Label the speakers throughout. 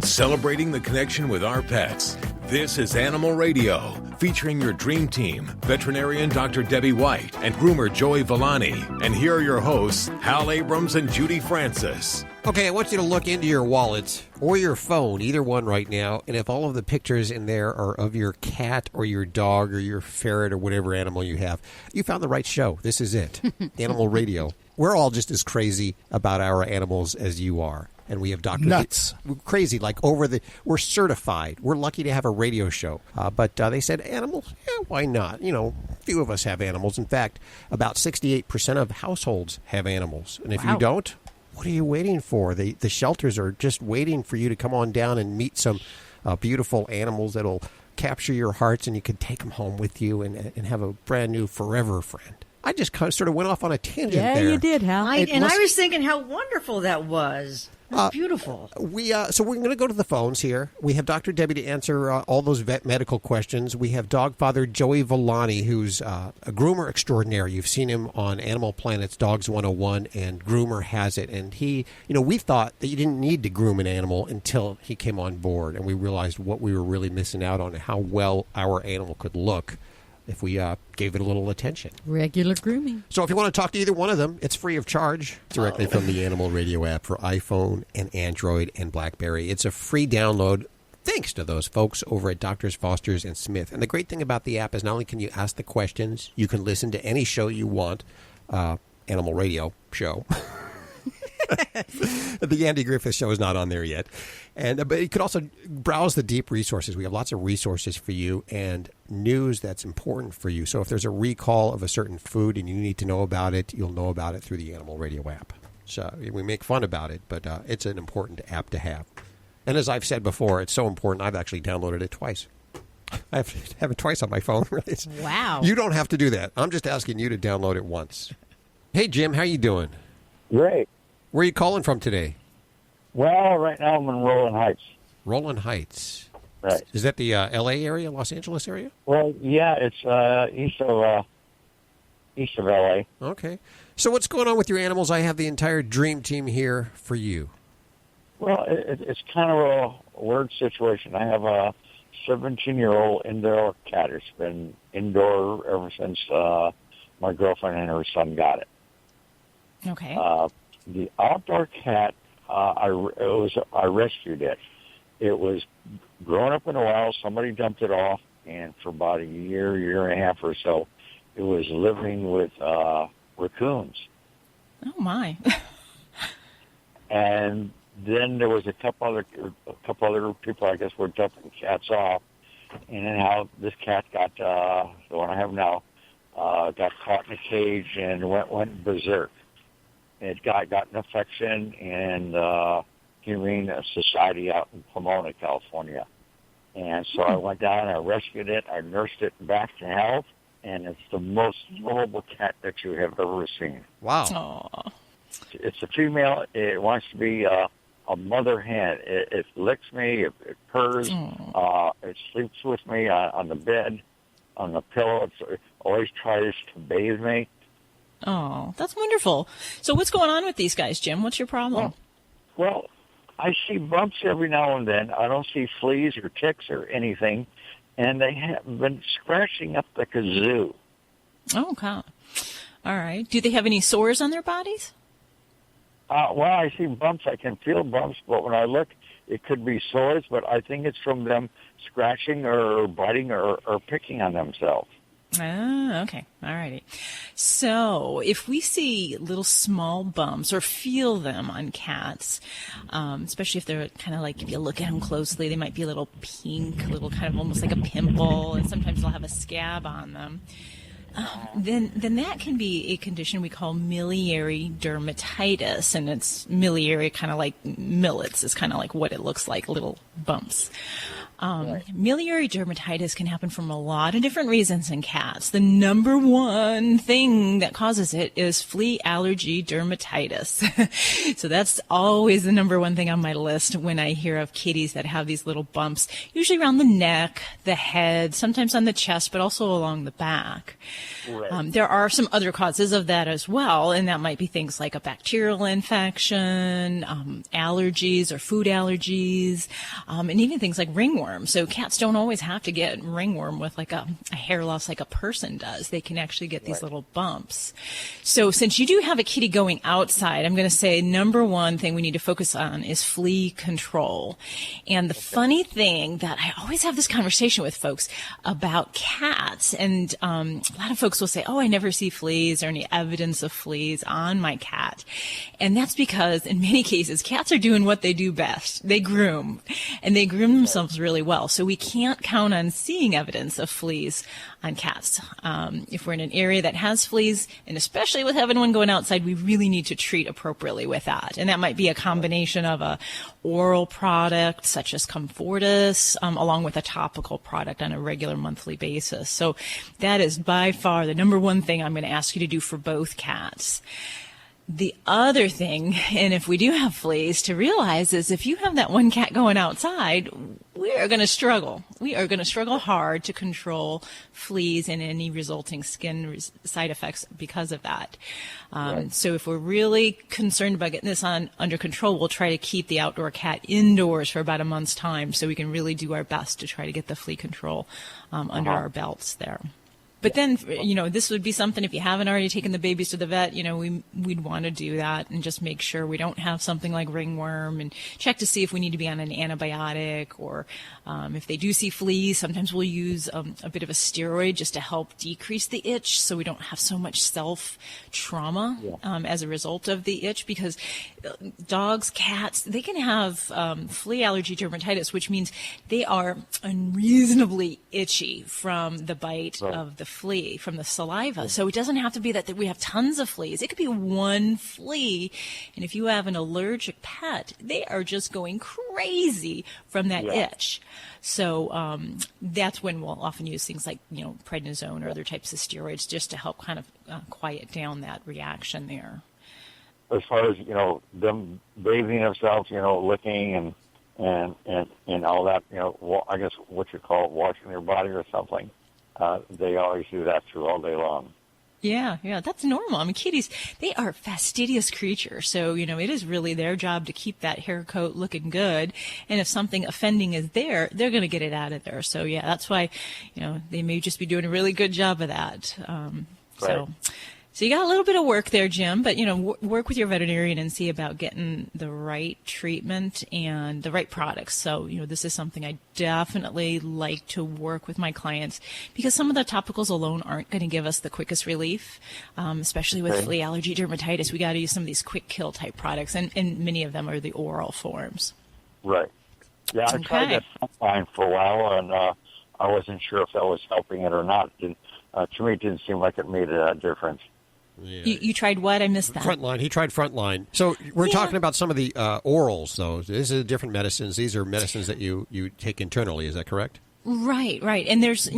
Speaker 1: Celebrating the connection with our pets. This is Animal Radio, featuring your dream team, veterinarian Dr. Debbie White and groomer Joey Villani. And here are your hosts, Hal Abrams and Judy Francis.
Speaker 2: Okay, I want you to look into your wallet or your phone, either one right now, and if all of the pictures in there are of your cat or your dog or your ferret or whatever animal you have, you found the right show. This is it, Animal Radio. We're all just as crazy about our animals as you are. And we have Dr.
Speaker 3: Nuts.
Speaker 2: Crazy, like we're certified. We're lucky to have a radio show. But they said animals, yeah, why not? You know, few of us have animals. In fact, about 68% of households have animals. And if you don't, what are you waiting for? The shelters are just waiting for you to come on down and meet some beautiful animals that'll capture your hearts, and you can take them home with you and have a brand new forever friend. I just sort of went off on a tangent there.
Speaker 4: Yeah, you did, Hal.
Speaker 5: I was thinking how wonderful that was. That's beautiful.
Speaker 2: So we're going to go to the phones here. We have Dr. Debbie to answer all those vet medical questions. We have dog father Joey Villani, who's a groomer extraordinaire. You've seen him on Animal Planet's Dogs 101 and Groomer Has It. And he, we thought that you didn't need to groom an animal until he came on board. And we realized what we were really missing out on and how well our animal could look if we gave it a little attention.
Speaker 4: Regular grooming.
Speaker 2: So if you want to talk to either one of them, it's free of charge directly from the Animal Radio app for iPhone and Android and BlackBerry. It's a free download thanks to those folks over at Doctors Foster's and Smith. And the great thing about the app is not only can you ask the questions, you can listen to any show you want, Animal Radio show. The Andy Griffith Show is not on there yet. But you could also browse the deep resources. We have lots of resources for you and news that's important for you. So if there's a recall of a certain food and you need to know about it, you'll know about it through the Animal Radio app. So we make fun about it, but it's an important app to have. And as I've said before, it's so important, I've actually downloaded it twice. I have it twice on my phone.
Speaker 4: Wow.
Speaker 2: You don't have to do that. I'm just asking you to download it once. Hey, Jim, how you doing?
Speaker 6: Great.
Speaker 2: Where are you calling from today?
Speaker 6: Well, right now I'm in Rolling Heights.
Speaker 2: Rolling Heights.
Speaker 6: Right.
Speaker 2: Is that the L.A. area, Los Angeles area?
Speaker 6: Well, yeah, it's east of L.A.
Speaker 2: Okay. So what's going on with your animals? I have the entire dream team here for you.
Speaker 6: Well, it's kind of a weird situation. I have a 17-year-old indoor cat. It's been indoor ever since my girlfriend and her son got it.
Speaker 7: Okay.
Speaker 6: The outdoor cat, I rescued it. It was growing up in the wild. Somebody dumped it off, and for about a year and a half or so, it was living with raccoons.
Speaker 7: Oh my!
Speaker 6: And then there was a couple other people, I guess, were dumping cats off, and then how this cat got the one I have now got caught in a cage and went berserk. It got an infection in Humane Society out in Pomona, California. And so I went down, I rescued it, I nursed it back to health, and it's the most lovable cat that you have ever seen.
Speaker 2: Wow.
Speaker 7: Aww.
Speaker 6: It's a female. It wants to be a mother hen. It licks me, it purrs, it sleeps with me on the bed, on the pillow. It always tries to bathe me.
Speaker 7: Oh, that's wonderful. So what's going on with these guys, Jim? What's your problem?
Speaker 6: Well, I see bumps every now and then. I don't see fleas or ticks or anything, and they have been scratching up the kazoo.
Speaker 7: Oh, okay. All right. Do they have any sores on their bodies?
Speaker 6: Well, I see bumps. I can feel bumps, but when I look, it could be sores, but I think it's from them scratching or biting or picking on themselves.
Speaker 7: Ah, okay. All righty. So if we see little small bumps or feel them on cats, especially if they're kind of like, if you look at them closely, they might be a little pink, a little kind of almost like a pimple, and sometimes they'll have a scab on them. Then that can be a condition we call miliary dermatitis, and it's miliary kind of like millets is kind of like what it looks like, little bumps. Miliary dermatitis can happen from a lot of different reasons in cats. The number one thing that causes it is flea allergy dermatitis. So that's always the number one thing on my list when I hear of kitties that have these little bumps, usually around the neck, the head, sometimes on the chest, but also along the back.
Speaker 6: Right.
Speaker 7: There are some other causes of that as well, and that might be things like a bacterial infection, allergies or food allergies, and even things like ringworm. So cats don't always have to get ringworm with like a hair loss like a person does. They can actually get these little bumps. So since you do have a kitty going outside, I'm going to say number one thing we need to focus on is flea control. And the funny thing that I always have this conversation with folks about cats, and a lot of folks will say, oh, I never see fleas or any evidence of fleas on my cat. And that's because in many cases, cats are doing what they do best. They groom, and they groom themselves really well. So we can't count on seeing evidence of fleas on cats. If we're in an area that has fleas, and especially with having one going outside, we really need to treat appropriately with that. And that might be a combination of a oral product such as Comfortis, along with a topical product on a regular monthly basis. So that is by far the number one thing I'm going to ask you to do for both cats. The other thing, and if we do have fleas, to realize is if you have that one cat going outside, we are going to struggle. We are going to struggle hard to control fleas and any resulting skin side effects because of that. So if we're really concerned about getting this under control, we'll try to keep the outdoor cat indoors for about a month's time so we can really do our best to try to get the flea control under our belts there. But then, this would be something, if you haven't already taken the babies to the vet, we'd want to do that and just make sure we don't have something like ringworm and check to see if we need to be on an antibiotic, or if they do see fleas, sometimes we'll use a bit of a steroid just to help decrease the itch so we don't have so much self-trauma as a result of the itch, because dogs, cats, they can have flea allergy dermatitis, which means they are unreasonably itchy from the bite of the flea, from the saliva. So it doesn't have to be that we have tons of fleas. It could be one flea. And if you have an allergic pet, they are just going crazy from that itch. So that's when we'll often use things like, prednisone or other types of steroids just to help kind of quiet down that reaction there.
Speaker 6: As far as, them bathing themselves, licking and all that, I guess what you call washing their body or something. They always do that through all day long.
Speaker 7: Yeah, that's normal. I mean, kitties, they are fastidious creatures. So, it is really their job to keep that hair coat looking good. And if something offending is there, they're going to get it out of there. So, that's why, they may just be doing a really good job of that. So you got a little bit of work there, Jim, but, work with your veterinarian and see about getting the right treatment and the right products. So, this is something I definitely like to work with my clients, because some of the topicals alone aren't going to give us the quickest relief, especially with flea allergy dermatitis. We got to use some of these quick kill type products, and many of them are the oral forms.
Speaker 6: Right. Yeah, I tried that Frontline for a while, and I wasn't sure if that was helping it or not. To me, it didn't seem like it made a difference.
Speaker 2: Yeah.
Speaker 7: You tried what? I missed that.
Speaker 2: Frontline. He tried Frontline. So we're talking about some of the orals, though. This is different medicines. These are medicines that you take internally. Is that correct?
Speaker 7: Right. And there's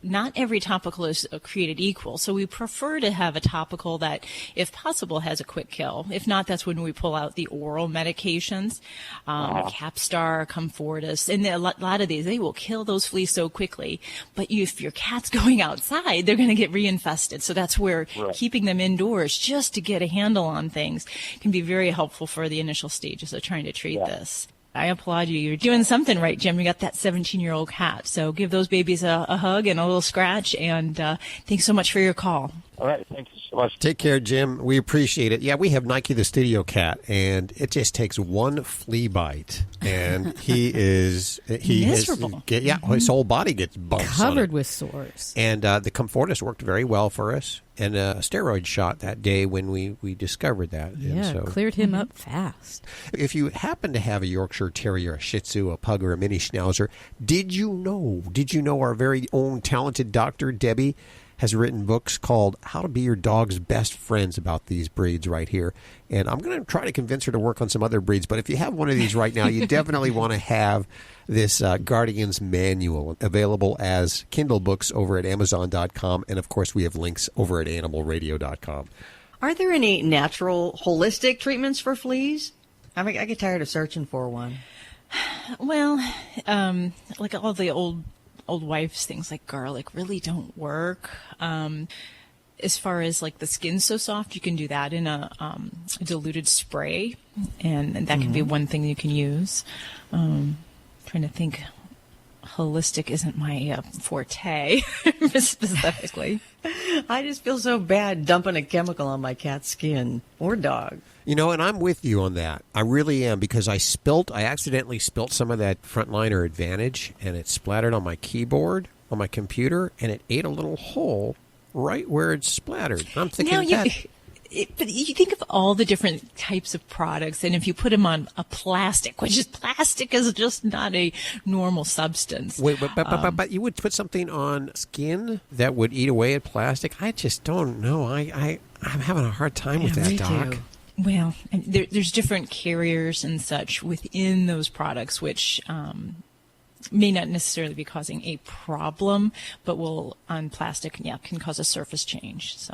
Speaker 7: not every topical is created equal. So we prefer to have a topical that, if possible, has a quick kill. If not, that's when we pull out the oral medications, Capstar, Comfortis, and a lot of these, they will kill those fleas so quickly. But if your cat's going outside, they're going to get reinfested. So that's where keeping them indoors just to get a handle on things can be very helpful for the initial stages of trying to treat this. I applaud you. You're doing something right, Jim. You got that 17-year-old cat. So give those babies a hug and a little scratch. And thanks so much for your call.
Speaker 6: All right. Thank you so much.
Speaker 2: Take care, Jim. We appreciate it. Yeah, we have Nike the studio cat, and it just takes one flea bite, and he is
Speaker 7: miserable.
Speaker 2: His whole body gets bumps
Speaker 4: covered with sores.
Speaker 2: And the Comfortis worked very well for us, and a steroid shot that day when we discovered that.
Speaker 4: Yeah,
Speaker 2: and so,
Speaker 4: cleared him up fast.
Speaker 2: If you happen to have a Yorkshire Terrier, a Shih Tzu, a Pug, or a Mini Schnauzer, did you know our very own talented Dr. Debbie has written books called How to Be Your Dog's Best Friends about these breeds right here. And I'm going to try to convince her to work on some other breeds. But if you have one of these right now, you definitely want to have this Guardian's Manual available as Kindle books over at Amazon.com. And, of course, we have links over at AnimalRadio.com.
Speaker 5: Are there any natural, holistic treatments for fleas? I get tired of searching for one.
Speaker 7: Well, like all the old wives things like garlic really don't work. As far as like the skin's so soft, you can do that in a diluted spray, and that can be one thing you can use. Trying to think. Holistic isn't my forte specifically.
Speaker 5: I just feel so bad dumping a chemical on my cat's skin or dog.
Speaker 2: You know, and I'm with you on that. I really am, because I accidentally spilt some of that Frontliner Advantage, and it splattered on my keyboard on my computer, and it ate a little hole right where it splattered. I'm thinking
Speaker 7: but you think of all the different types of products, and if you put them on a plastic, which is plastic is just not a normal substance.
Speaker 2: Wait, but you would put something on skin that would eat away at plastic? I just don't know. I'm having a hard time with that, Doc.
Speaker 5: Too.
Speaker 7: Well, and there's different carriers and such within those products, which may not necessarily be causing a problem, but will on plastic, can cause a surface change. So.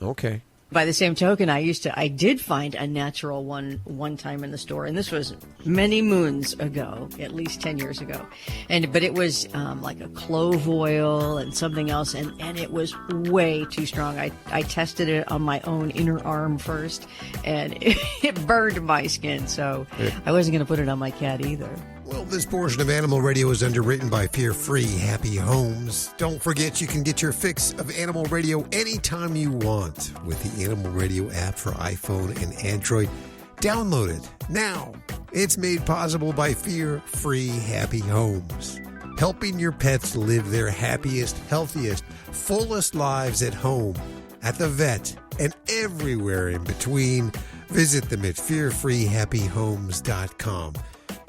Speaker 2: Okay.
Speaker 5: By the same token, I did find a natural one time in the store, and this was many moons ago, at least 10 years ago. But it was like a clove oil and something else, and it was way too strong. I tested it on my own inner arm first, and it burned my skin, so I wasn't going to put it on my cat either.
Speaker 3: Well, this portion of Animal Radio is underwritten by Fear-Free Happy Homes. Don't forget you can get your fix of Animal Radio anytime you want with the Animal Radio app for iPhone and Android. Download it now. It's made possible by Fear-Free Happy Homes, helping your pets live their happiest, healthiest, fullest lives at home, at the vet, and everywhere in between. Visit them at fearfreehappyhomes.com.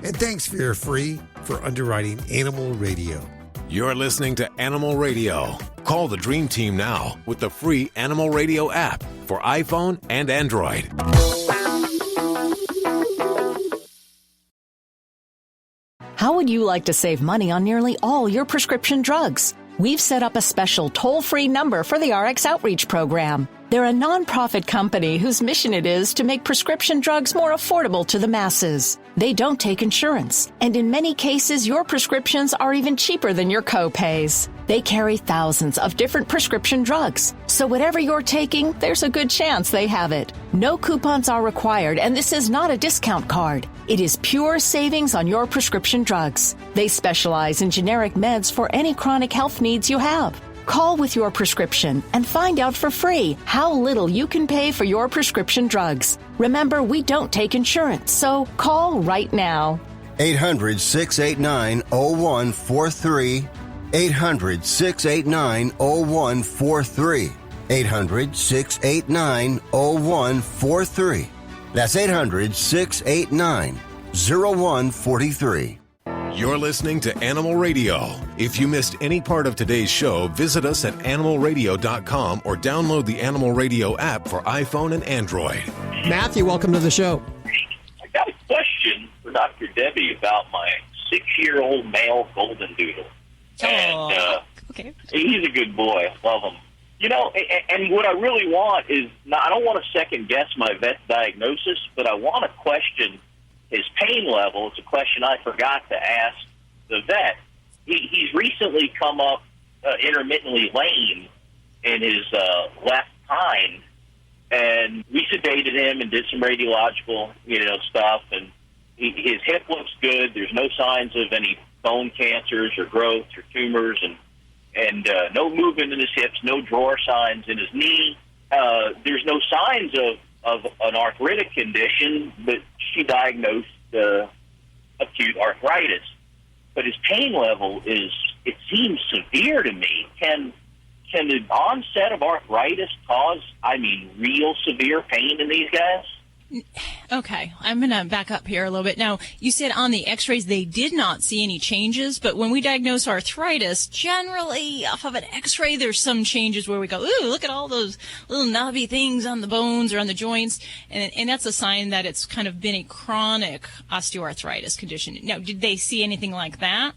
Speaker 3: And thanks, Fear Free, for underwriting Animal Radio.
Speaker 1: You're listening to Animal Radio. Call the Dream Team now with the free Animal Radio app for iPhone and Android.
Speaker 8: How would you like to save money on nearly all your prescription drugs? We've set up a special toll-free number for the RX Outreach Program. They're a nonprofit company whose mission it is to make prescription drugs more affordable to the masses. They don't take insurance, and in many cases, your prescriptions are even cheaper than your co-pays. They carry thousands of different prescription drugs, so whatever you're taking, there's a good chance they have it. No coupons are required, and this is not a discount card. It is pure savings on your prescription drugs. They specialize in generic meds for any chronic health needs you have. Call with your prescription and find out for free how little you can pay for your prescription drugs. Remember, we don't take insurance, so call right now.
Speaker 9: 800-689-0143. 800-689-0143. 800-689-0143. That's 800-689-0143.
Speaker 1: You're listening to Animal Radio. If you missed any part of today's show, visit us at animalradio.com or download the Animal Radio app for iPhone and Android.
Speaker 2: Matthew, welcome to the show.
Speaker 10: I got a question for Dr. Debbie about my 6-year-old male golden doodle. And
Speaker 7: okay.
Speaker 10: He's a good boy. I love him. You know, and what I really want is, I don't want to second guess my vet diagnosis, but I want to question his pain level. It's a question I forgot to ask the vet. He's recently come up intermittently lame in his left hind, and we sedated him and did some radiological, stuff, and his hip looks good. There's no signs of any bone cancers or growth or tumors, and no movement in his hips, no drawer signs in his knee. There's no signs of an arthritic condition, but she diagnosed acute arthritis. But his pain level it seems severe to me. Can the onset of arthritis cause, real severe pain in these guys?
Speaker 7: Okay, I'm going to back up here a little bit. Now, you said on the x-rays they did not see any changes, but when we diagnose arthritis, generally off of an x-ray there's some changes where we go, ooh, look at all those little knobby things on the bones or on the joints, and that's a sign that it's kind of been a chronic osteoarthritis condition. Now, did they see anything like that?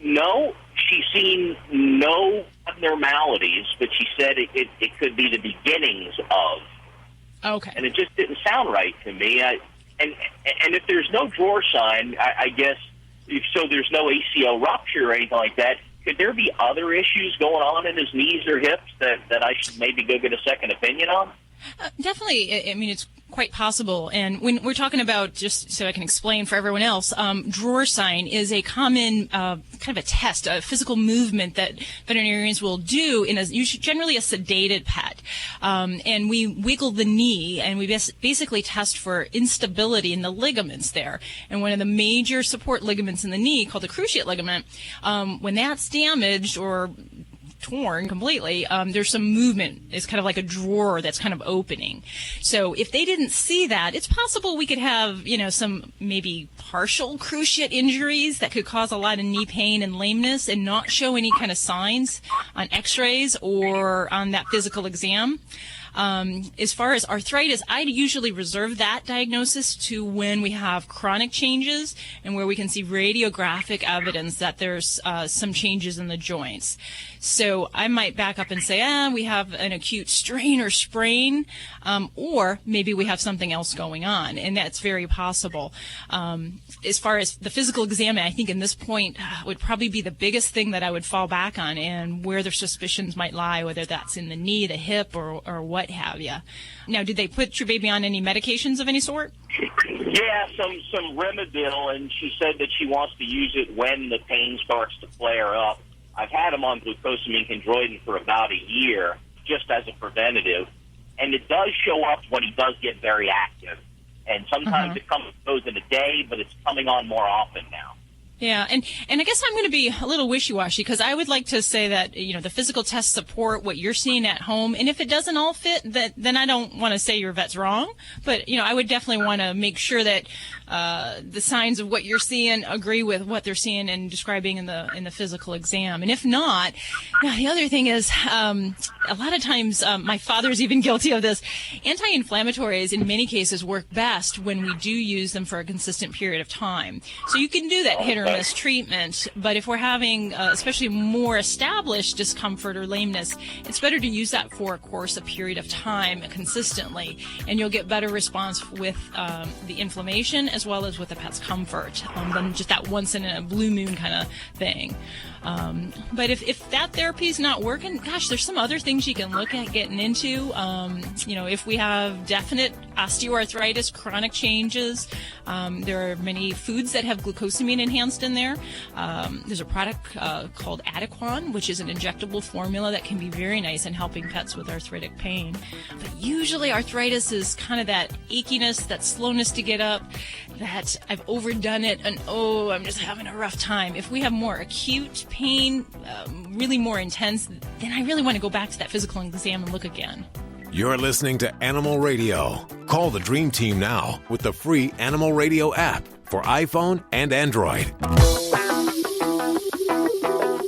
Speaker 10: No, she's seen no abnormalities, but she said it could be the beginnings of.
Speaker 7: Okay.
Speaker 10: And it just didn't sound right to me. And if there's no drawer sign, I guess, so there's no ACL rupture or anything like that, could there be other issues going on in his knees or hips that I should maybe go get a second opinion on?
Speaker 7: Definitely. I mean, it's quite possible. And when we're talking about, just so I can explain for everyone else, drawer sign is a common kind of a test, a physical movement that veterinarians will do in generally a sedated pet. And we wiggle the knee, and we basically test for instability in the ligaments there. And one of the major support ligaments in the knee, called the cruciate ligament, when that's damaged or torn completely, there's some movement. It's kind of like a drawer that's kind of opening. So if they didn't see that, it's possible we could have, some maybe partial cruciate injuries that could cause a lot of knee pain and lameness and not show any kind of signs on x-rays or on that physical exam. As far as arthritis, I usually reserve that diagnosis to when we have chronic changes and where we can see radiographic evidence that there's some changes in the joints. So I might back up and say, we have an acute strain or sprain, or maybe we have something else going on, and that's very possible. As far as the physical exam, I think in this point would probably be the biggest thing that I would fall back on, and where their suspicions might lie, whether that's in the knee, the hip, or what have you. Now, did they put your baby on any medications of any sort?
Speaker 10: Yeah, some Rimadyl, and she said that she wants to use it when the pain starts to flare up. I've had him on glucosamine chondroitin for about a year, just as a preventative, and it does show up when he does get very active. And sometimes it goes in a day, but it's coming on more often now.
Speaker 7: Yeah, and I guess I'm going to be a little wishy-washy because I would like to say that, the physical tests support what you're seeing at home. And if it doesn't all fit, then I don't want to say your vet's wrong. But, I would definitely want to make sure that the signs of what you're seeing agree with what they're seeing and describing in the physical exam. And if not, the other thing is a lot of times my father's even guilty of this. Anti-inflammatories in many cases work best when we do use them for a consistent period of time. So you can do that hit or miss treatment, but if we're having especially more established discomfort or lameness, it's better to use that for a period of time consistently, and you'll get better response with the inflammation as well as with the pet's comfort than just that once in a blue moon kind of thing. But if that therapy is not working, gosh, there's some other things you can look at getting into. If we have definite osteoarthritis, chronic changes, there are many foods that have glucosamine enhanced in there. There's a product called Adequan, which is an injectable formula that can be very nice in helping pets with arthritic pain. But usually arthritis is kind of that achiness, that slowness to get up, that I've overdone it, and I'm just having a rough time. If we have more acute pain, really more intense, then I really want to go back to that physical exam and look again.
Speaker 1: You're listening to Animal Radio. Call the Dream Team now with the free Animal Radio app for iPhone and Android.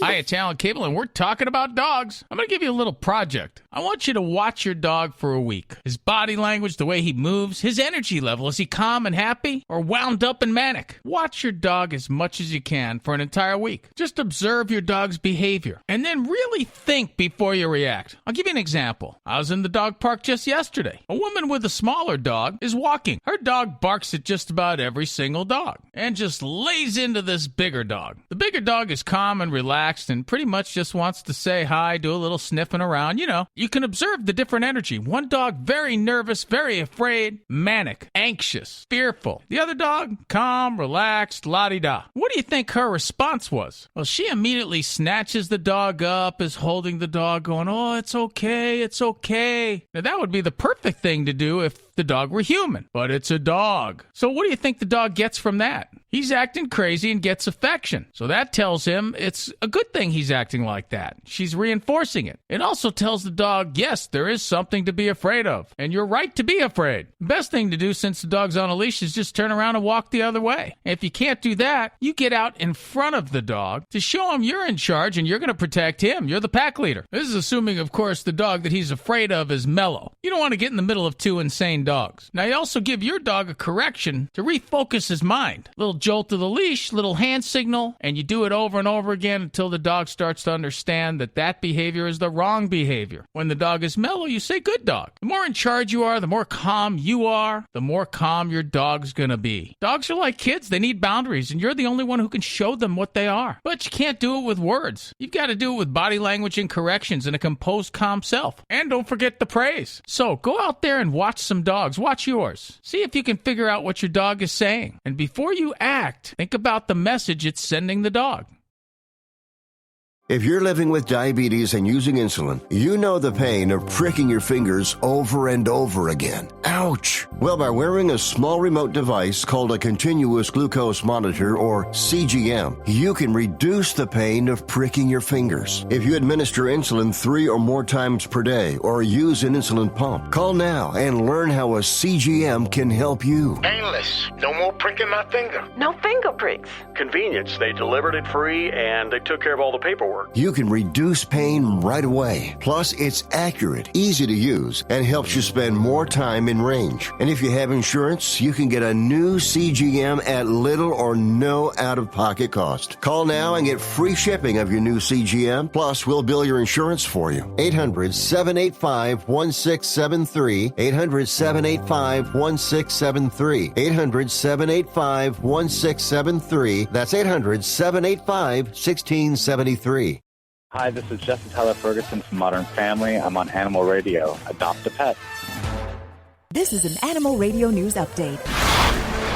Speaker 11: Hi, it's Alan Cable, and we're talking about dogs. I'm going to give you a little project. I want you to watch your dog for a week. His body language, the way he moves, his energy level. Is he calm and happy or wound up and manic? Watch your dog as much as you can for an entire week. Just observe your dog's behavior and then really think before you react. I'll give you an example. I was in the dog park just yesterday. A woman with a smaller dog is walking. Her dog barks at just about every single dog and just lays into this bigger dog. The bigger dog is calm and relaxed and pretty much just wants to say hi, do a little sniffing around. You can observe the different energy. One dog, very nervous, very afraid, manic, anxious, fearful. The other dog, calm, relaxed, la-di-da. What do you think her response was? Well, she immediately snatches the dog up, is holding the dog, going, "Oh, it's okay, it's okay." Now, that would be the perfect thing to do if the dog were human, but it's a dog. So what do you think the dog gets from that? He's acting crazy and gets affection. So that tells him it's a good thing he's acting like that. She's reinforcing it. It also tells the dog, yes, there is something to be afraid of, and you're right to be afraid. The best thing to do since the dog's on a leash is just turn around and walk the other way. And if you can't do that, you get out in front of the dog to show him you're in charge and you're going to protect him. You're the pack leader. This is assuming, of course, the dog that he's afraid of is mellow. You don't want to get in the middle of two insane dogs. Now, you also give your dog a correction to refocus his mind. Little jolt of the leash, little hand signal, and you do it over and over again until the dog starts to understand that that behavior is the wrong behavior. When the dog is mellow, you say, good dog. The more in charge you are, the more calm you are, the more calm your dog's going to be. Dogs are like kids. They need boundaries, and you're the only one who can show them what they are. But you can't do it with words. You've got to do it with body language and corrections and a composed, calm self. And don't forget the praise. So go out there and watch some dogs. Watch yours. See if you can figure out what your dog is saying. And before you act, think about the message it's sending the dog.
Speaker 9: If you're living with diabetes and using insulin, you know the pain of pricking your fingers over and over again. Ouch! Well, by wearing a small remote device called a continuous glucose monitor, or CGM, you can reduce the pain of pricking your fingers. If you administer insulin 3 or more times per day or use an insulin pump, call now and learn how a CGM can help you.
Speaker 12: Painless. No more pricking my finger.
Speaker 13: No finger pricks.
Speaker 12: Convenience. They delivered it free and they took care of all the paperwork.
Speaker 9: You can reduce pain right away. Plus, it's accurate, easy to use, and helps you spend more time in range. And if you have insurance, you can get a new CGM at little or no out-of-pocket cost. Call now and get free shipping of your new CGM. Plus, we'll bill your insurance for you. 800-785-1673. 800-785-1673. 800-785-1673. That's 800-785-1673.
Speaker 14: Hi, this is Jesse Tyler Ferguson from Modern Family. I'm on Animal Radio. Adopt a pet.
Speaker 15: This is an Animal Radio News Update.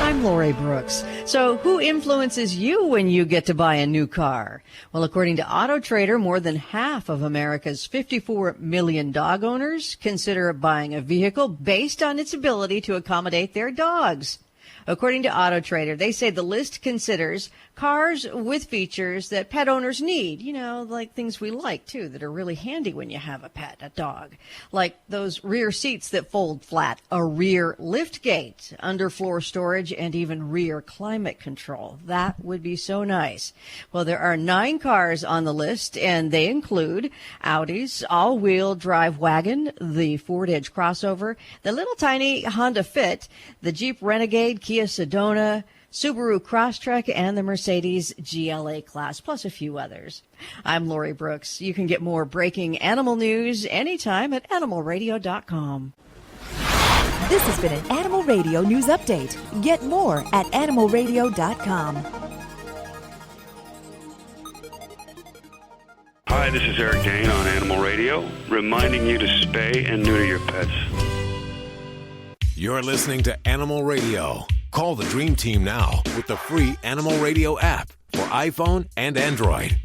Speaker 5: I'm Lori Brooks. So who influences you when you get to buy a new car? Well, according to Auto Trader, more than half of America's 54 million dog owners consider buying a vehicle based on its ability to accommodate their dogs. According to Auto Trader, they say the list considers cars with features that pet owners need, you know, like things we like, too, that are really handy when you have a pet, a dog, like those rear seats that fold flat, a rear lift gate, underfloor storage, and even rear climate control. That would be so nice. Well, there are 9 cars on the list, and they include Audi's all-wheel drive wagon, the Ford Edge crossover, the little tiny Honda Fit, the Jeep Renegade, Kia Sedona, Subaru Crosstrek, and the Mercedes GLA class, plus a few others. I'm Lori Brooks. You can get more breaking animal news anytime at animalradio.com.
Speaker 15: This has been an Animal Radio News Update. Get more at animalradio.com.
Speaker 16: Hi, this is Eric Dane on Animal Radio, reminding you to spay and neuter your pets.
Speaker 1: You're listening to Animal Radio. Call the Dream Team now with the free Animal Radio app for iPhone and Android.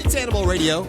Speaker 2: It's Animal Radio,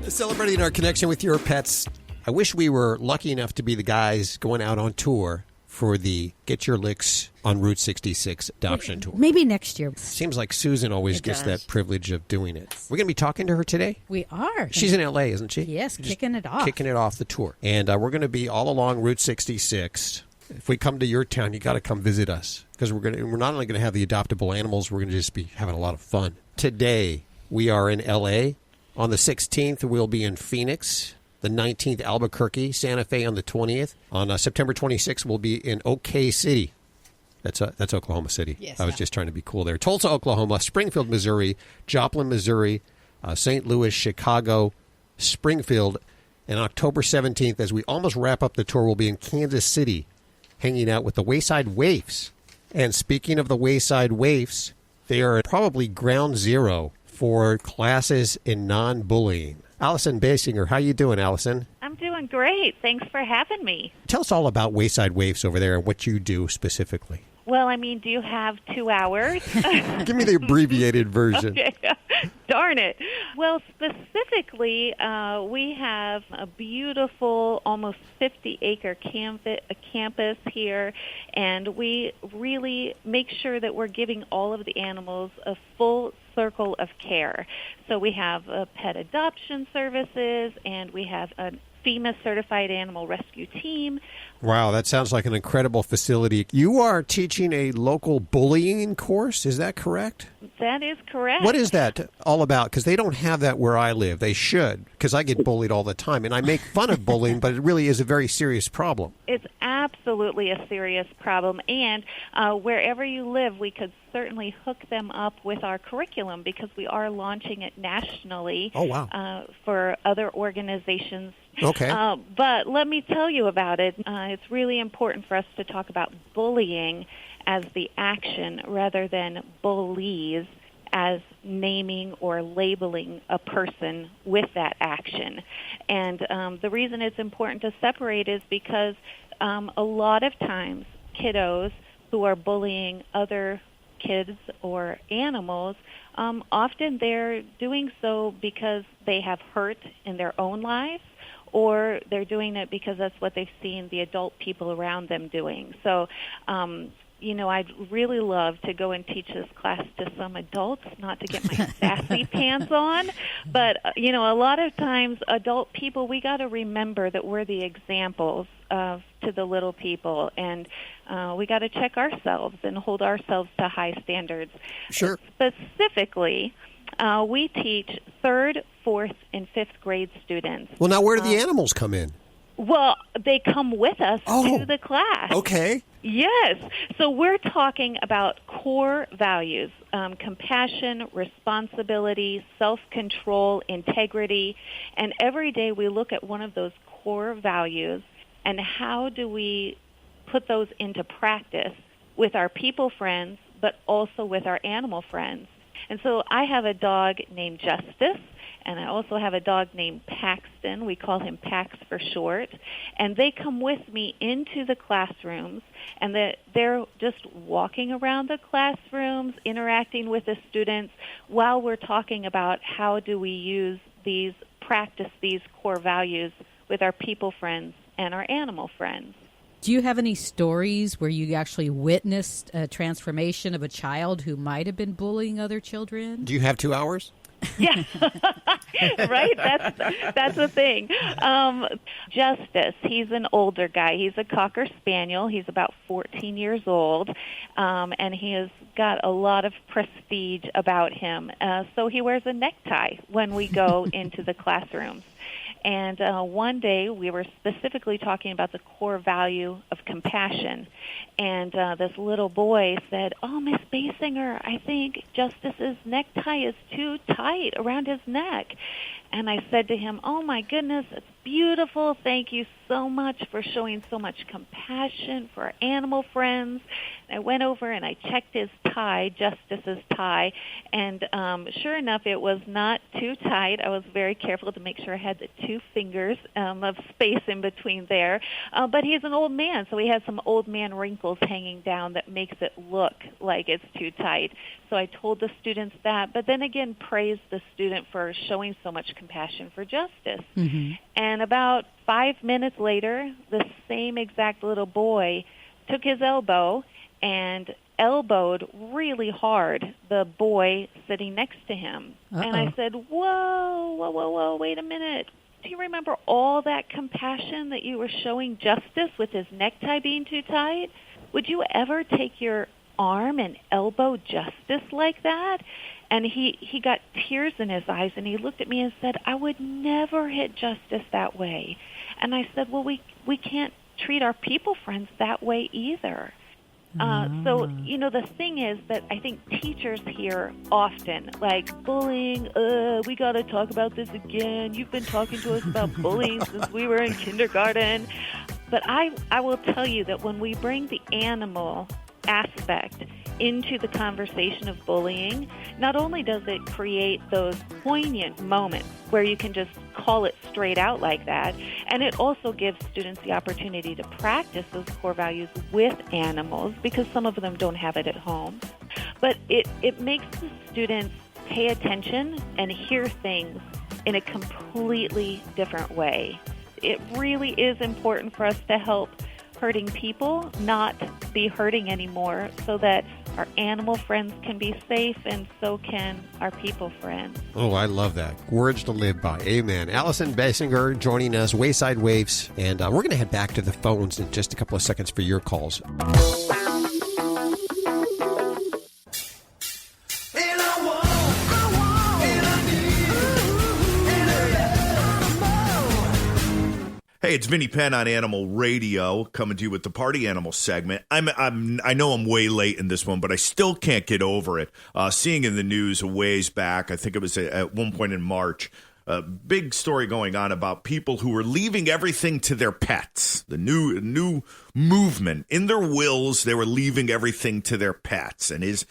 Speaker 2: celebrating our connection with your pets. I wish we were lucky enough to be the guys going out on tour for the Get Your Licks on Route 66 adoption tour.
Speaker 4: Maybe next year.
Speaker 2: Seems like Susan always gets that privilege of doing it. We're going to be talking to her today.
Speaker 4: We are.
Speaker 2: She's in L.A., isn't she?
Speaker 4: Yes, kicking it off.
Speaker 2: Kicking it off the tour. And we're going to be all along Route 66. If we come to your town, you got to come visit us, because we're not only going to have the adoptable animals, we're going to just be having a lot of fun. Today, we are in L.A. On the 16th, we'll be in Phoenix. The 19th, Albuquerque, Santa Fe on the 20th. On September 26th, we'll be in OK City. That's Oklahoma City.
Speaker 5: Yes,
Speaker 2: I was just trying to be cool there. Tulsa, Oklahoma, Springfield, Missouri, Joplin, Missouri, St. Louis, Chicago, Springfield. And October 17th, as we almost wrap up the tour, we'll be in Kansas City, hanging out with the Wayside Waifs. And speaking of the Wayside Waifs, they are probably ground zero for classes in non-bullying. Allison Basinger, how you doing, Allison?
Speaker 17: I'm doing great. Thanks for having me.
Speaker 2: Tell us all about Wayside Waifs over there and what you do specifically.
Speaker 13: Well, I mean, do you have 2 hours?
Speaker 2: Give me the abbreviated version.
Speaker 13: Okay. Darn it. Well, specifically, we have a beautiful, almost 50-acre campus here, and we really make sure that we're giving all of the animals a full circle of care. So we have pet adoption services, and we have a FEMA-certified animal rescue team.
Speaker 2: Wow, that sounds like an incredible facility. You are teaching a local bullying course, is that correct?
Speaker 13: That is correct.
Speaker 2: What is that all about? Because they don't have that where I live. They should, because I get bullied all the time. And I make fun of bullying, but it really is a very serious problem.
Speaker 13: It's absolutely a serious problem. And wherever you live, we could certainly hook them up with our curriculum because we are launching it nationally.
Speaker 2: Oh, wow.
Speaker 13: For other organizations.
Speaker 2: Okay.
Speaker 13: But let me tell you about it. It's really important for us to talk about bullying as the action rather than bullies as naming or labeling a person with that action. And the reason it's important to separate is because a lot of times kiddos who are bullying other kids or animals, often they're doing so because they have hurt in their own lives, or they're doing it because that's what they've seen the adult people around them doing. So, I'd really love to go and teach this class to some adults, not to get my sassy pants on. But, a lot of times adult people, we got to remember that we're the examples to the little people. And we got to check ourselves and hold ourselves to high standards.
Speaker 2: Sure.
Speaker 13: Specifically, we teach 3rd, 4th, and 5th grade students.
Speaker 2: Well, now where do the animals come in?
Speaker 13: Well, they come with us to the class.
Speaker 2: Okay.
Speaker 13: Yes. So we're talking about core values, compassion, responsibility, self-control, integrity. And every day we look at one of those core values and how do we put those into practice with our people friends, but also with our animal friends. And so I have a dog named Justice, and I also have a dog named Paxton. We call him Pax for short. And they come with me into the classrooms, and they're just walking around the classrooms, interacting with the students while we're talking about how do we practice these core values with our people friends and our animal friends.
Speaker 4: Do you have any stories where you actually witnessed a transformation of a child who might have been bullying other children?
Speaker 2: Do you have 2 hours?
Speaker 13: Yeah, right? That's the thing. Justice, he's an older guy. He's a Cocker Spaniel. He's about 14 years old, and he has got a lot of prestige about him. So he wears a necktie when we go into the classrooms. And one day we were specifically talking about the core value of compassion. And this little boy said, "Oh, Miss Basinger, I think Justice's necktie is too tight around his neck." And I said to him, "Oh, my goodness, it's beautiful. Thank you so much for showing so much compassion for our animal friends." And I went over and I checked his tie, Justice's tie, and sure enough, it was not too tight. I was very careful to make sure I had the 2 fingers of space in between there. But he's an old man, so he has some old man wrinkles hanging down that makes it look like it's too tight. So I told the students that, but then again praised the student for showing so much compassion for Justice.
Speaker 4: Mm-hmm.
Speaker 13: And about 5 minutes later, the same exact little boy took his elbow and elbowed really hard the boy sitting next to him.
Speaker 4: Uh-oh.
Speaker 13: And I said, whoa, wait a minute. Do you remember all that compassion that you were showing Justice with his necktie being too tight? Would you ever take your arm and elbow Justice like that? And he got tears in his eyes, and he looked at me and said, "I would never hit Justice that way." And I said, "Well, we can't treat our people friends that way either." So, the thing is that I think teachers hear often, like, bullying, we got to talk about this again. You've been talking to us about bullying since we were in kindergarten. But I will tell you that when we bring the animal aspect into the conversation of bullying, not only does it create those poignant moments where you can just call it straight out like that. And it also gives students the opportunity to practice those core values with animals, because some of them don't have it at home. But it makes the students pay attention and hear things in a completely different way. It really is important for us to help hurting people not be hurting anymore, so that our animal friends can be safe, and so can our people friends.
Speaker 2: Oh, I love that. Words to live by. Amen. Allison Basinger joining us, Wayside Waifs, and we're going to head back to the phones in just a couple of seconds for your calls.
Speaker 17: Hey, it's Vinny Penn on Animal Radio, coming to you with the Party Animal segment. I know I'm way late in this one, but I still can't get over it. Seeing in the news a ways back, I think it was at one point in March, a big story going on about people who were leaving everything to their pets. The new movement. In their wills, they were leaving everything to their pets. And is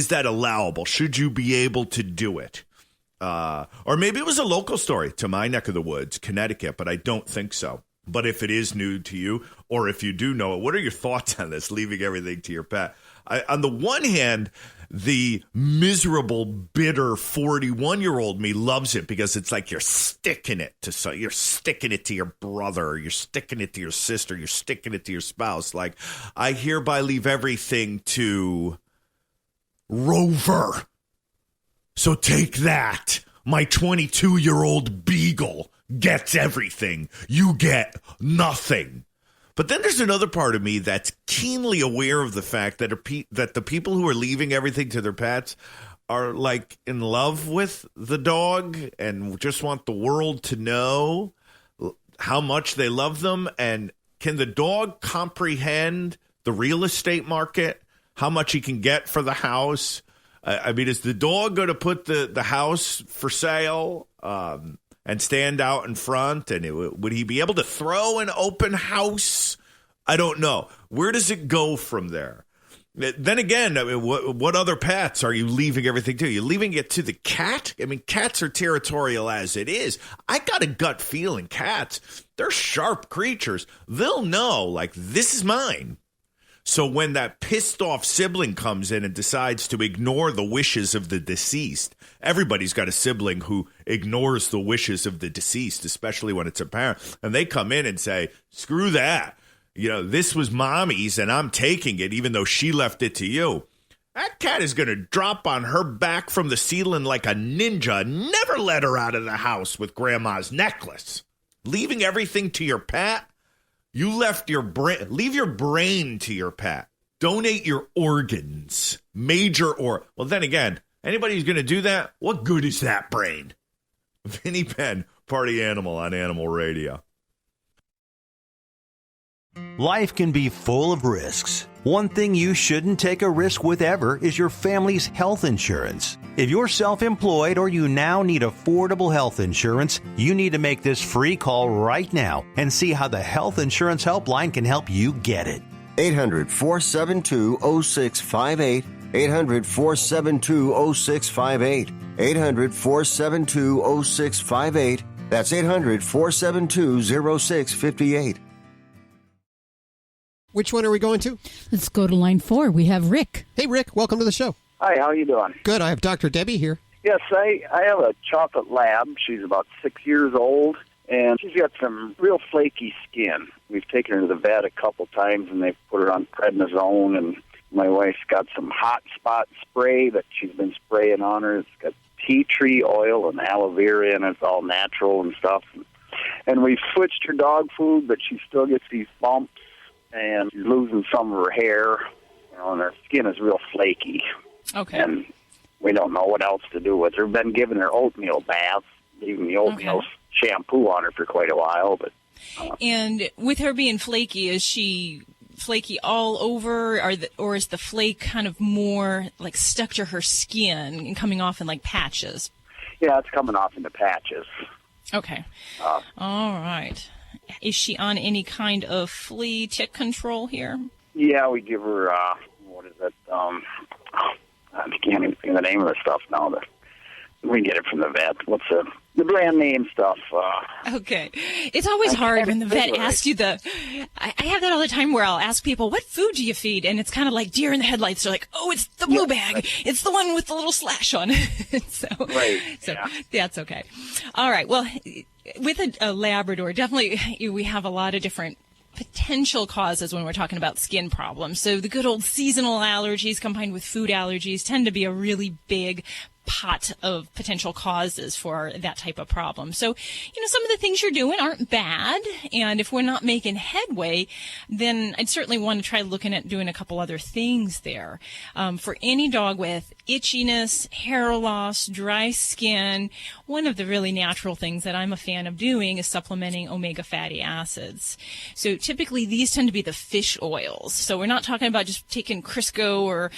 Speaker 17: that allowable? Should you be able to do it? Or maybe it was a local story to my neck of the woods, Connecticut, but I don't think so. But if it is new to you, or if you do know it, what are your thoughts on this, leaving everything to your pet? On the one hand, the miserable, bitter 41-year-old me loves it, because it's like you're sticking it to your brother, you're sticking it to your sister, you're sticking it to your spouse. Like, I hereby leave everything to Rover. So take that. My 22-year-old beagle gets everything. You get nothing. But then there's another part of me that's keenly aware of the fact that the people who are leaving everything to their pets are like in love with the dog and just want the world to know how much they love them. And can the dog comprehend the real estate market, how much he can get for the house? I mean, is the dog going to put the house for sale and stand out in front? And would he be able to throw an open house? I don't know. Where does it go from there? Then again, I mean, what other pets are you leaving everything to? Are you leaving it to the cat? I mean, cats are territorial as it is. I got a gut feeling cats, they're sharp creatures. They'll know, like, this is mine. So when that pissed off sibling comes in and decides to ignore the wishes of the deceased, everybody's got a sibling who ignores the wishes of the deceased, especially when it's a parent. And they come in and say, screw that. You know, this was mommy's and I'm taking it, even though she left it to you. That cat is going to drop on her back from the ceiling like a ninja. Never let her out of the house with grandma's necklace. Leaving everything to your pet? You left your brain. Leave your brain to your pet. Donate your organs. Well, then again, anybody who's going to do that, what good is that brain? Vinny Penn, Party Animal on Animal Radio.
Speaker 18: Life can be full of risks. One thing you shouldn't take a risk with ever is your family's health insurance. If you're self-employed or you now need affordable health insurance, you need to make this free call right now and see how the Health Insurance Helpline can help you get it.
Speaker 9: 800-472-0658. 800-472-0658. 800-472-0658. That's 800-472-0658.
Speaker 2: Which one are we going to?
Speaker 4: Let's go to line 4. We have Rick.
Speaker 2: Hey, Rick. Welcome to the show.
Speaker 19: Hi, how you doing?
Speaker 2: Good. I have Dr. Debbie here.
Speaker 19: Yes, I have a chocolate lab. She's about 6 years old, and she's got some real flaky skin. We've taken her to the vet a couple times, and they've put her on prednisone, and my wife's got some hot spot spray that she's been spraying on her. It's got tea tree oil and aloe vera in it. It's all natural and stuff. And we've switched her dog food, but she still gets these bumps, and she's losing some of her hair, and her skin is real flaky.
Speaker 7: Okay.
Speaker 19: And we don't know what else to do with her. We've been giving her oatmeal baths, leaving the oatmeal shampoo on her for quite a while. But
Speaker 7: and with her being flaky, is she flaky all over, or is the flake kind of more like stuck to her skin and coming off in like patches?
Speaker 19: Yeah, it's coming off into patches.
Speaker 7: Okay. All right. Is she on any kind of flea tick control here?
Speaker 19: Yeah, we give her, what is it? I can't even think of the name of the stuff now. We get it from the vet. What's the the brand name stuff.
Speaker 7: Okay. It's always hard when the vet asks you I have that all the time where I'll ask people, what food do you feed? And it's kind of like deer in the headlights. They're like, oh, it's the blue bag. Right. It's the one with the little slash on it. So that's okay. All right. Well, with a Labrador, definitely we have a lot of different potential causes when we're talking about skin problems. So the good old seasonal allergies combined with food allergies tend to be a really big pot of potential causes for that type of problem. So, some of the things you're doing aren't bad. And if we're not making headway, then I'd certainly want to try looking at doing a couple other things there. For any dog with itchiness, hair loss, dry skin, one of the really natural things that I'm a fan of doing is supplementing omega fatty acids. So typically these tend to be the fish oils. So we're not talking about just taking Crisco or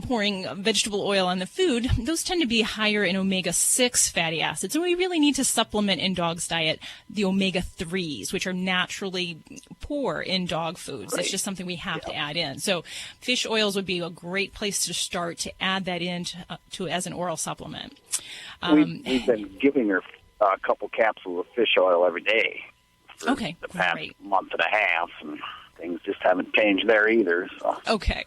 Speaker 7: pouring vegetable oil on the food. Those tend to be higher in omega-6 fatty acids. And we really need to supplement in dogs' diet the omega-3s, which are naturally poor in dog foods. Right. It's just something we have to add in. So fish oils would be a great place to start to add that in to as an oral supplement.
Speaker 19: We've been giving her a couple capsules of fish oil every day for the past month and a half, and things just haven't changed there either. So.
Speaker 7: Okay.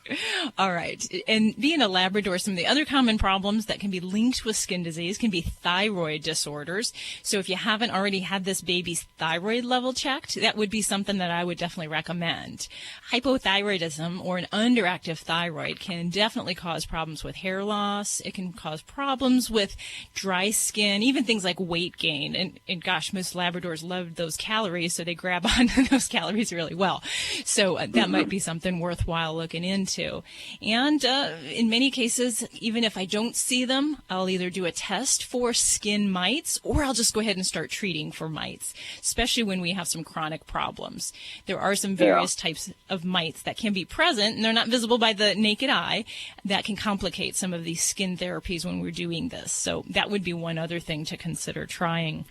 Speaker 7: All right. And being a Labrador, some of the other common problems that can be linked with skin disease can be thyroid disorders. So if you haven't already had this baby's thyroid level checked, that would be something that I would definitely recommend. Hypothyroidism or an underactive thyroid can definitely cause problems with hair loss. It can cause problems with dry skin, even things like weight gain. And gosh, most Labradors love those calories, so they grab onto those calories really well. So that might be something worthwhile looking into. And in many cases, even if I don't see them, I'll either do a test for skin mites or I'll just go ahead and start treating for mites, especially when we have some chronic problems. There are some various types of mites that can be present, and they're not visible by the naked eye, that can complicate some of these skin therapies when we're doing this. So that would be one other thing to consider trying.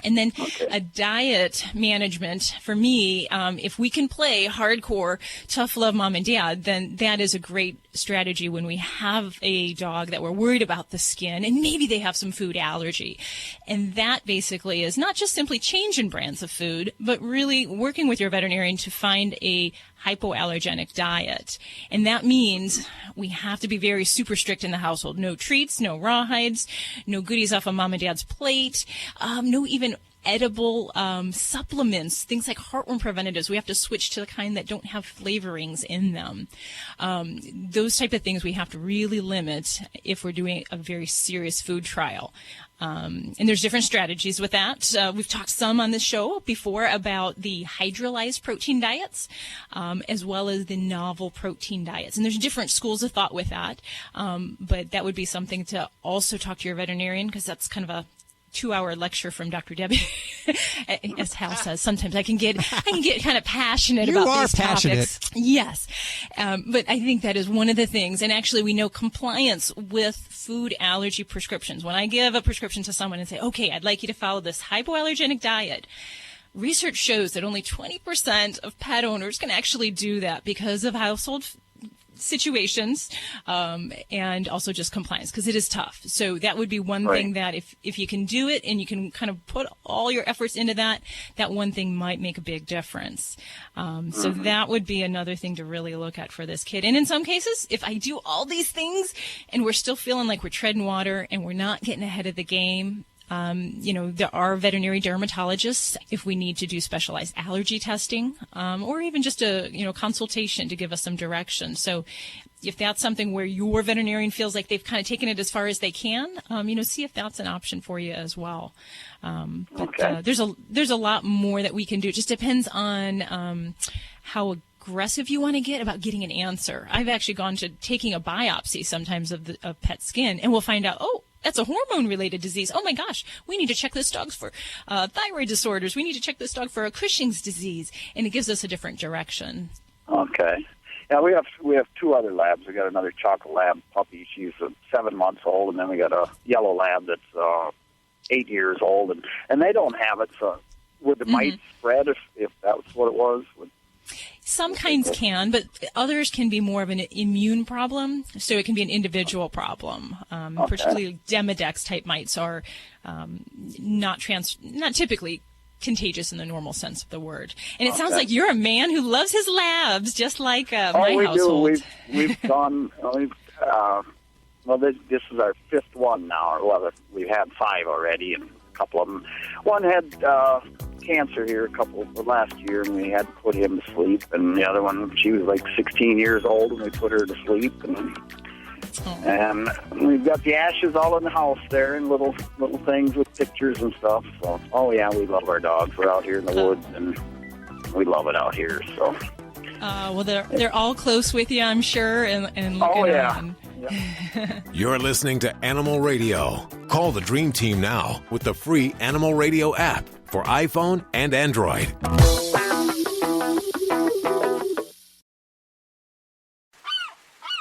Speaker 7: And then a diet management, for me, if we can play hardcore tough love mom and dad, then that is a great strategy when we have a dog that we're worried about the skin and maybe they have some food allergy. And that basically is not just simply changing brands of food, but really working with your veterinarian to find a hypoallergenic diet. And that means we have to be very super strict in the household. No treats, no rawhides, no goodies off of mom and dad's plate, no even edible supplements, things like heartworm preventatives. We have to switch to the kind that don't have flavorings in them. Those type of things we have to really limit if we're doing a very serious food trial. And there's different strategies with that. We've talked some on this show before about the hydrolyzed protein diets, as well as the novel protein diets. And there's different schools of thought with that. But that would be something to also talk to your veterinarian, because that's kind of a 2-hour lecture from Dr. Debbie. As Hal says, sometimes I can get kind of passionate about these topics. Yes. But I think that is one of the things. And actually, we know compliance with food allergy prescriptions. When I give a prescription to someone and say, okay, I'd like you to follow this hypoallergenic diet, research shows that only 20% of pet owners can actually do that because of household situations, and also just compliance, because it is tough. So that would be one thing that if you can do it and you can kind of put all your efforts into that one thing might make a big difference. So that would be another thing to really look at for this kid. And in some cases, if I do all these things and we're still feeling like we're treading water and we're not getting ahead of the game, there are veterinary dermatologists if we need to do specialized allergy testing, or even just a, consultation to give us some direction. So if that's something where your veterinarian feels like they've kind of taken it as far as they can, see if that's an option for you as well. But there's a lot more that we can do. It just depends on how aggressive you want to get about getting an answer. I've actually gone to taking a biopsy sometimes of pet skin, and we'll find out, that's a hormone-related disease. Oh, my gosh, we need to check this dog for thyroid disorders. We need to check this dog for a Cushing's disease. And it gives us a different direction.
Speaker 19: Okay. Yeah, we have 2 other labs. We got another chocolate lab puppy. She's 7 months old. And then we got a yellow lab that's 8 years old. And they don't have it. So would the mites spread if that was what it was?
Speaker 7: Some kinds can, but others can be more of an immune problem, so it can be an individual problem. Particularly Demodex type mites are not typically contagious in the normal sense of the word. And it sounds like you're a man who loves his labs, just like my household.
Speaker 19: Do. We've gone. This is our fifth one now. Or we've had 5 already, and a couple of them. One had cancer here last year, and we had to put him to sleep. And the other one, she was like 16 years old, and we put her to sleep. And we've got the ashes all in the house there, and little things with pictures and stuff. So, we love our dogs. We're out here in the woods, and we love it out here. So,
Speaker 7: well, they're all close with you, I'm sure, and looking on.
Speaker 19: Yeah.
Speaker 1: You're listening to Animal Radio. Call the Dream Team now with the free Animal Radio app for iPhone and Android.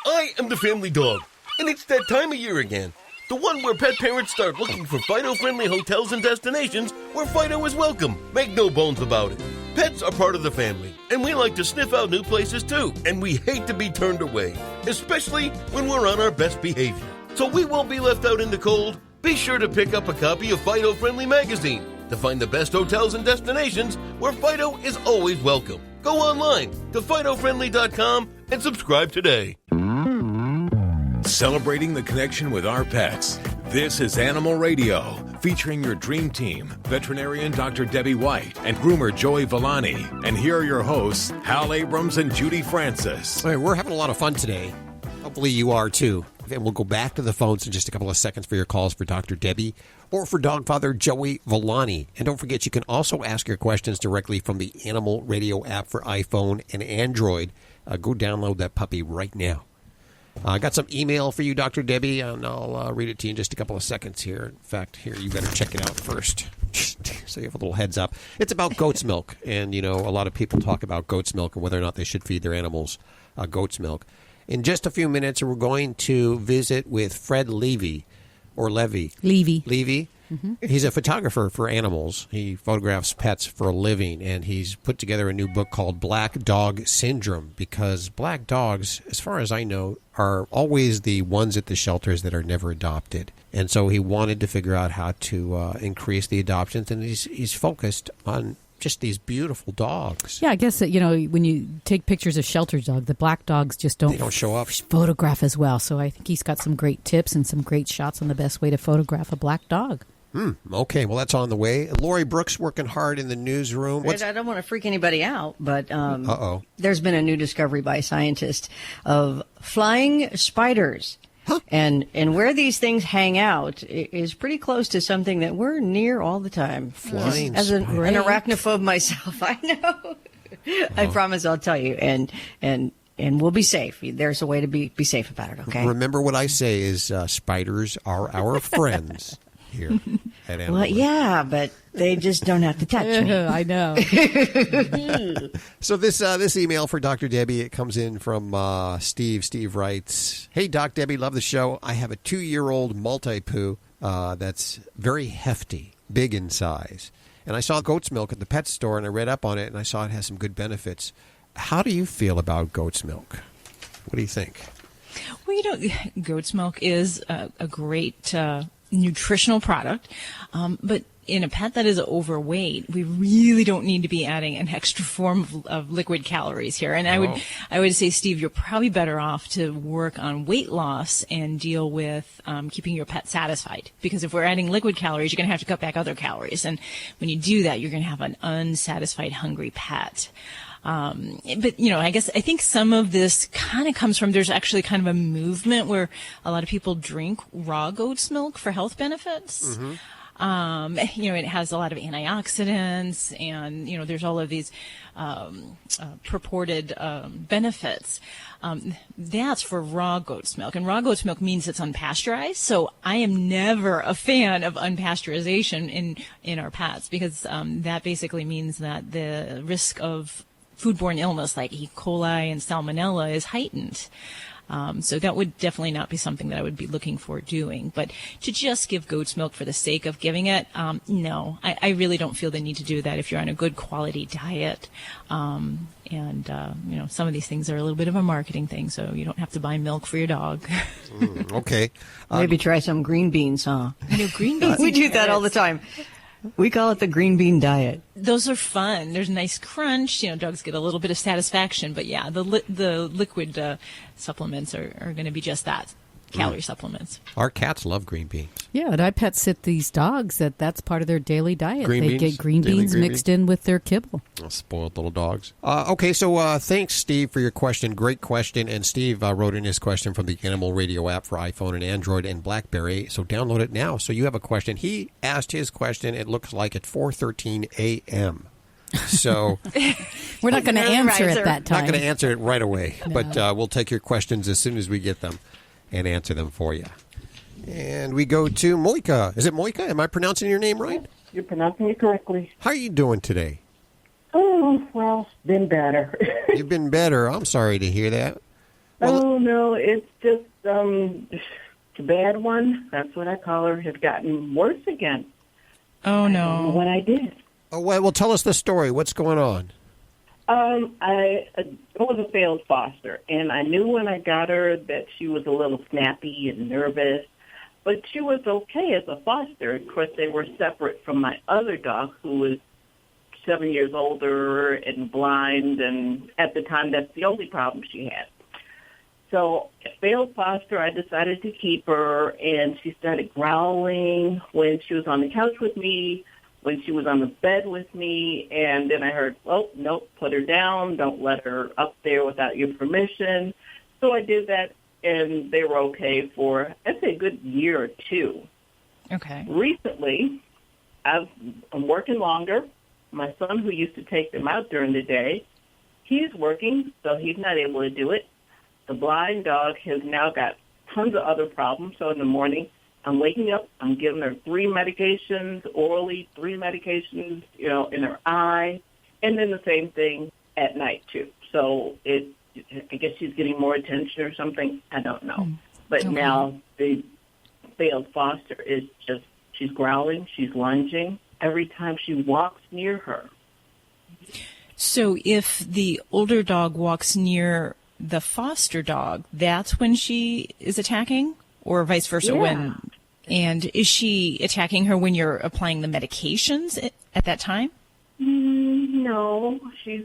Speaker 20: I am the family dog, and it's that time of year again. The one where pet parents start looking for Fido-friendly hotels and destinations where Fido is welcome. Make no bones about it. Pets are part of the family, and we like to sniff out new places too, and we hate to be turned away, especially when we're on our best behavior. So we won't be left out in the cold. Be sure to pick up a copy of Fido-friendly magazine to find the best hotels and destinations where Fido is always welcome. Go online to FidoFriendly.com and subscribe today.
Speaker 1: Celebrating the connection with our pets. This is Animal Radio, featuring your dream team, veterinarian Dr. Debbie White and groomer Joey Villani. And here are your hosts, Hal Abrams and Judy Francis.
Speaker 2: All right, we're having a lot of fun today. Hopefully you are too. And we'll go back to the phones in just a couple of seconds for your calls for Dr. Debbie or for dog father Joey Villani. And don't forget, you can also ask your questions directly from the Animal Radio app for iPhone and Android. Go download that puppy right now. I got some email for you, Dr. Debbie, and I'll read it to you in just a couple of seconds here. In fact, here, you better check it out first, so you have a little heads up. It's about goat's milk, and, a lot of people talk about goat's milk and whether or not they should feed their animals goat's milk. In just a few minutes, we're going to visit with Fred Levy, or Levy. Levy. Mm-hmm. He's a photographer for animals. He photographs pets for a living, and he's put together a new book called Black Dog Syndrome, because black dogs, as far as I know, are always the ones at the shelters that are never adopted. And so he wanted to figure out how to increase the adoptions, and he's focused on just these beautiful dogs.
Speaker 4: Yeah, I guess that, when you take pictures of shelter dogs, the black dogs just don't
Speaker 2: show up.
Speaker 4: Photograph as well. So I think he's got some great tips and some great shots on the best way to photograph a black dog.
Speaker 2: Okay, well, that's on the way. Lori Brooks working hard in the newsroom.
Speaker 5: I don't want to freak anybody out, but there's been a new discovery by scientists of flying spiders.
Speaker 2: Huh?
Speaker 5: And where these things hang out is pretty close to something that we're near all the time.
Speaker 2: Flying
Speaker 5: As an arachnophobe myself, I know. I promise I'll tell you. And we'll be safe. There's a way to be safe about it, okay?
Speaker 2: Remember what I say is spiders are our friends here at Animal Radio.
Speaker 5: Yeah, but they just don't have to touch me.
Speaker 4: I know.
Speaker 2: So this email for Dr. Debbie, it comes in from Steve. Steve writes, "Hey, Doc Debbie, love the show. I have a 2-year-old Maltipoo that's very hefty, big in size. And I saw goat's milk at the pet store, and I read up on it, and I saw it has some good benefits. How do you feel about goat's milk? What do you think?"
Speaker 7: Well, goat's milk is a great nutritional product, but in a pet that is overweight, we really don't need to be adding an extra form of liquid calories here. And I would say, Steve, you're probably better off to work on weight loss and deal with keeping your pet satisfied. Because if we're adding liquid calories, you're going to have to cut back other calories. And when you do that, you're going to have an unsatisfied, hungry pet. But, I think some of this kind of comes from, there's actually kind of a movement where a lot of people drink raw goat's milk for health benefits. Mm-hmm. It has a lot of antioxidants and, there's all of these purported benefits. That's for raw goat's milk. And raw goat's milk means it's unpasteurized. So I am never a fan of unpasteurization in our pets, because that basically means that the risk of foodborne illness like E. coli and salmonella is heightened. So that would definitely not be something that I would be looking for doing. But to just give goat's milk for the sake of giving it, no, I really don't feel the need to do that if you're on a good quality diet. Some of these things are a little bit of a marketing thing, so you don't have to buy milk for your dog.
Speaker 2: Okay.
Speaker 5: Maybe try some green beans, huh?
Speaker 7: Green beans.
Speaker 5: We do that all the time. We call it the green bean diet.
Speaker 7: Those are fun. There's a nice crunch. Dogs get a little bit of satisfaction. But yeah, the liquid supplements are going to be just that, calorie supplements.
Speaker 2: Our cats love green beans.
Speaker 4: Yeah, and I pet sit these dogs that's part of their daily diet.
Speaker 2: Green
Speaker 4: they
Speaker 2: beans?
Speaker 4: get green
Speaker 2: Daily
Speaker 4: beans
Speaker 2: green
Speaker 4: mixed
Speaker 2: beans?
Speaker 4: in with their kibble.
Speaker 2: Oh, spoiled little dogs. Okay, so thanks, Steve, for your question. Great question. And Steve wrote in his question from the Animal Radio app for iPhone and Android and BlackBerry. So download it now. So you have a question. He asked his question, it looks like, at 4:13 a.m. So
Speaker 4: we're not going to answer it that time.
Speaker 2: Not going to answer it right away,
Speaker 4: No.
Speaker 2: but we'll take your questions as soon as we get them and answer them for you. And we go to Moika. Is it Moika? Am I pronouncing your name right?
Speaker 21: You're pronouncing it correctly.
Speaker 2: How are you doing today?
Speaker 21: Oh, well, been better.
Speaker 2: You've been better. I'm sorry to hear that.
Speaker 21: Oh, no, it's just the bad one, that's what I call her, has gotten worse again.
Speaker 7: Oh, no.
Speaker 21: I don't know what I did.
Speaker 2: Oh, well, tell us the story. What's going on?
Speaker 21: I was a failed foster, and I knew when I got her that she was a little snappy and nervous, but she was okay as a foster. Of course, they were separate from my other dog, who was 7 years older and blind, and at the time, that's the only problem she had. So, failed foster, I decided to keep her, and she started growling when she was on the couch with me, when she was on the bed with me, and then I heard, oh, nope, put her down, don't let her up there without your permission. So I did that, and they were okay for, I'd say, a good year or two.
Speaker 7: Okay.
Speaker 21: Recently, I'm working longer. My son, who used to take them out during the day, he's working, so he's not able to do it. The blind dog has now got tons of other problems, so in the morning, I'm waking up, I'm giving her 3 medications, orally, 3 medications, in her eye, and then the same thing at night, too. So I guess she's getting more attention or something. I don't know. But
Speaker 7: Okay.
Speaker 21: now the failed foster is just, she's growling, she's lunging every time she walks near her.
Speaker 7: So if the older dog walks near the foster dog, that's when she is attacking, or vice versa?
Speaker 21: Yeah.
Speaker 7: And is she attacking her when you're applying the medications at that time?
Speaker 21: No, she's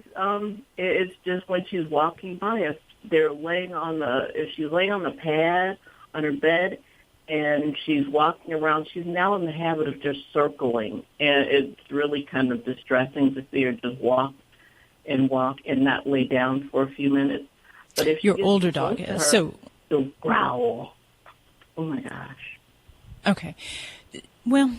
Speaker 21: it's just when she's walking by us. If she's laying on the pad on her bed and she's walking around, she's now in the habit of just circling, and it's really kind of distressing to see her just walk and not lay down for a few minutes. But if
Speaker 7: Your
Speaker 21: she gets
Speaker 7: older
Speaker 21: close
Speaker 7: dog
Speaker 21: to
Speaker 7: is.
Speaker 21: her,
Speaker 7: So
Speaker 21: she'll growl. Oh my gosh.
Speaker 7: Okay. Well,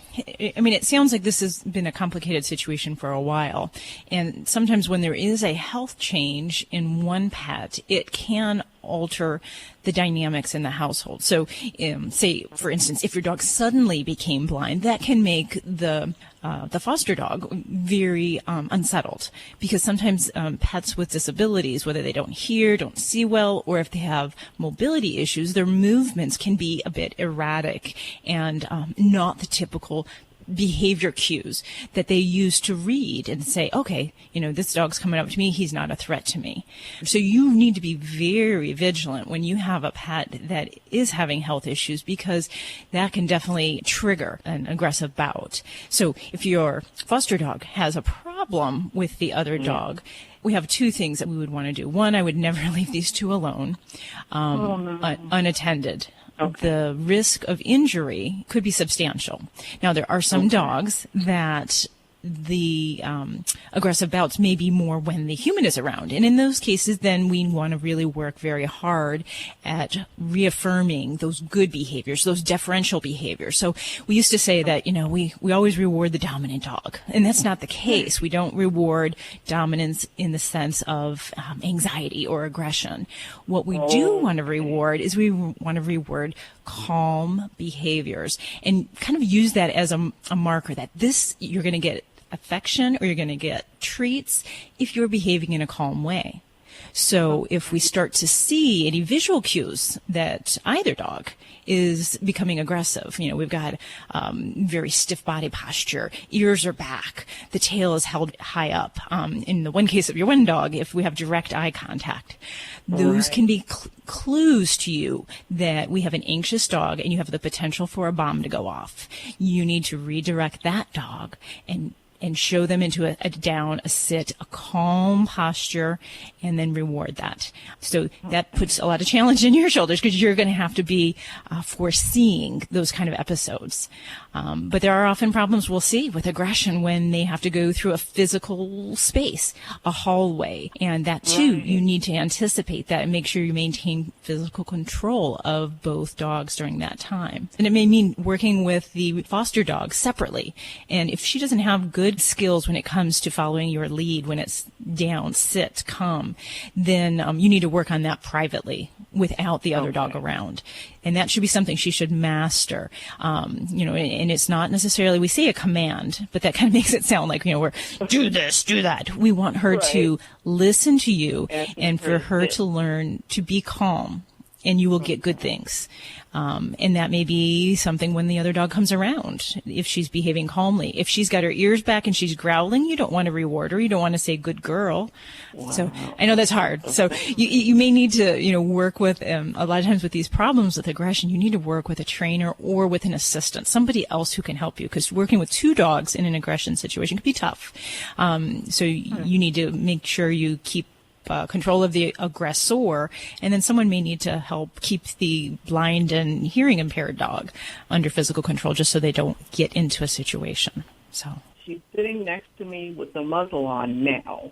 Speaker 7: I mean, it sounds like this has been a complicated situation for a while. And sometimes when there is a health change in one pet, it can alter the dynamics in the household. So, say, for instance, if your dog suddenly became blind, that can make the foster dog very unsettled, because sometimes pets with disabilities, whether they don't hear, don't see well, or if they have mobility issues, their movements can be a bit erratic and not the typical behavior cues that they use to read and say, okay, this dog's coming up to me, he's not a threat to me. So you need to be very vigilant when you have a pet that is having health issues, because that can definitely trigger an aggressive bout. So if your foster dog has a problem with the other dog, we have 2 things that we would want to do. One, I would never leave these 2 alone, unattended. Okay. The risk of injury could be substantial. Now, there are some dogs that the aggressive bouts may be more when the human is around. And in those cases, then we want to really work very hard at reaffirming those good behaviors, those deferential behaviors. So we used to say that, we always reward the dominant dog. And that's not the case. We don't reward dominance in the sense of anxiety or aggression. What we do want to reward is we want to reward calm behaviors, and kind of use that as a marker that you're going to get affection or you're going to get treats if you're behaving in a calm way. So if we start to see any visual cues that either dog is becoming aggressive, we've got very stiff body posture, ears are back, the tail is held high up. In the one case of your one dog, if we have direct eye contact, those can be clues to you that we have an anxious dog and you have the potential for a bomb to go off. You need to redirect that dog and show them into a down, a sit, a calm posture, and then reward that. So that puts a lot of challenge in your shoulders because you're going to have to be foreseeing those kind of episodes. But there are often problems we'll see with aggression when they have to go through a physical space, a hallway. And that too, you need to anticipate that and make sure you maintain physical control of both dogs during that time. And it may mean working with the foster dog separately. And if she doesn't have good skills when it comes to following your lead, when it's down, sit, come, then you need to work on that privately without the other dog around. And that should be something she should master. And it's not necessarily, we say a command, but that kind of makes it sound like, we're do this, do that. We want her to listen to you and for her to learn to be calm, and you will get good things. And that may be something when the other dog comes around, if she's behaving calmly. If she's got her ears back and she's growling, you don't want to reward her. You don't want to say, good girl. Wow. So I know that's hard. So you may need to, work with, a lot of times with these problems with aggression, you need to work with a trainer or with an assistant, somebody else who can help you, because working with two dogs in an aggression situation can be tough. So you need to make sure you keep control of the aggressor, and then someone may need to help keep the blind and hearing impaired dog under physical control just so they don't get into a situation. So
Speaker 21: she's sitting next to me with the muzzle on now.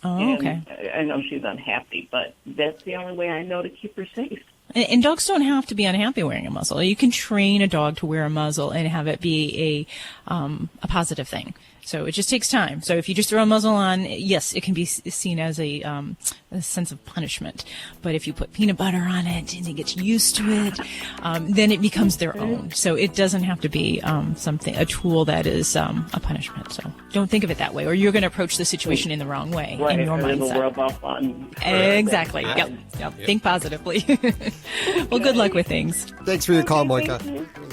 Speaker 7: Oh, okay.
Speaker 21: I know she's unhappy, but that's the only way I know to keep her safe.
Speaker 7: And dogs don't have to be unhappy wearing a muzzle. You can train a dog to wear a muzzle and have it be a positive thing. So it just takes time. So if you just throw a muzzle on, yes, it can be seen as a sense of punishment. But if you put peanut butter on it and it gets used to it, then it becomes their own. So it doesn't have to be a tool that is a punishment. So don't think of it that way, or you're going to approach the situation in the wrong way in your mindset.
Speaker 21: It'll rub off on
Speaker 7: exactly. Yep. Think positively. Well, good luck with things.
Speaker 2: Thanks for your call, Monica.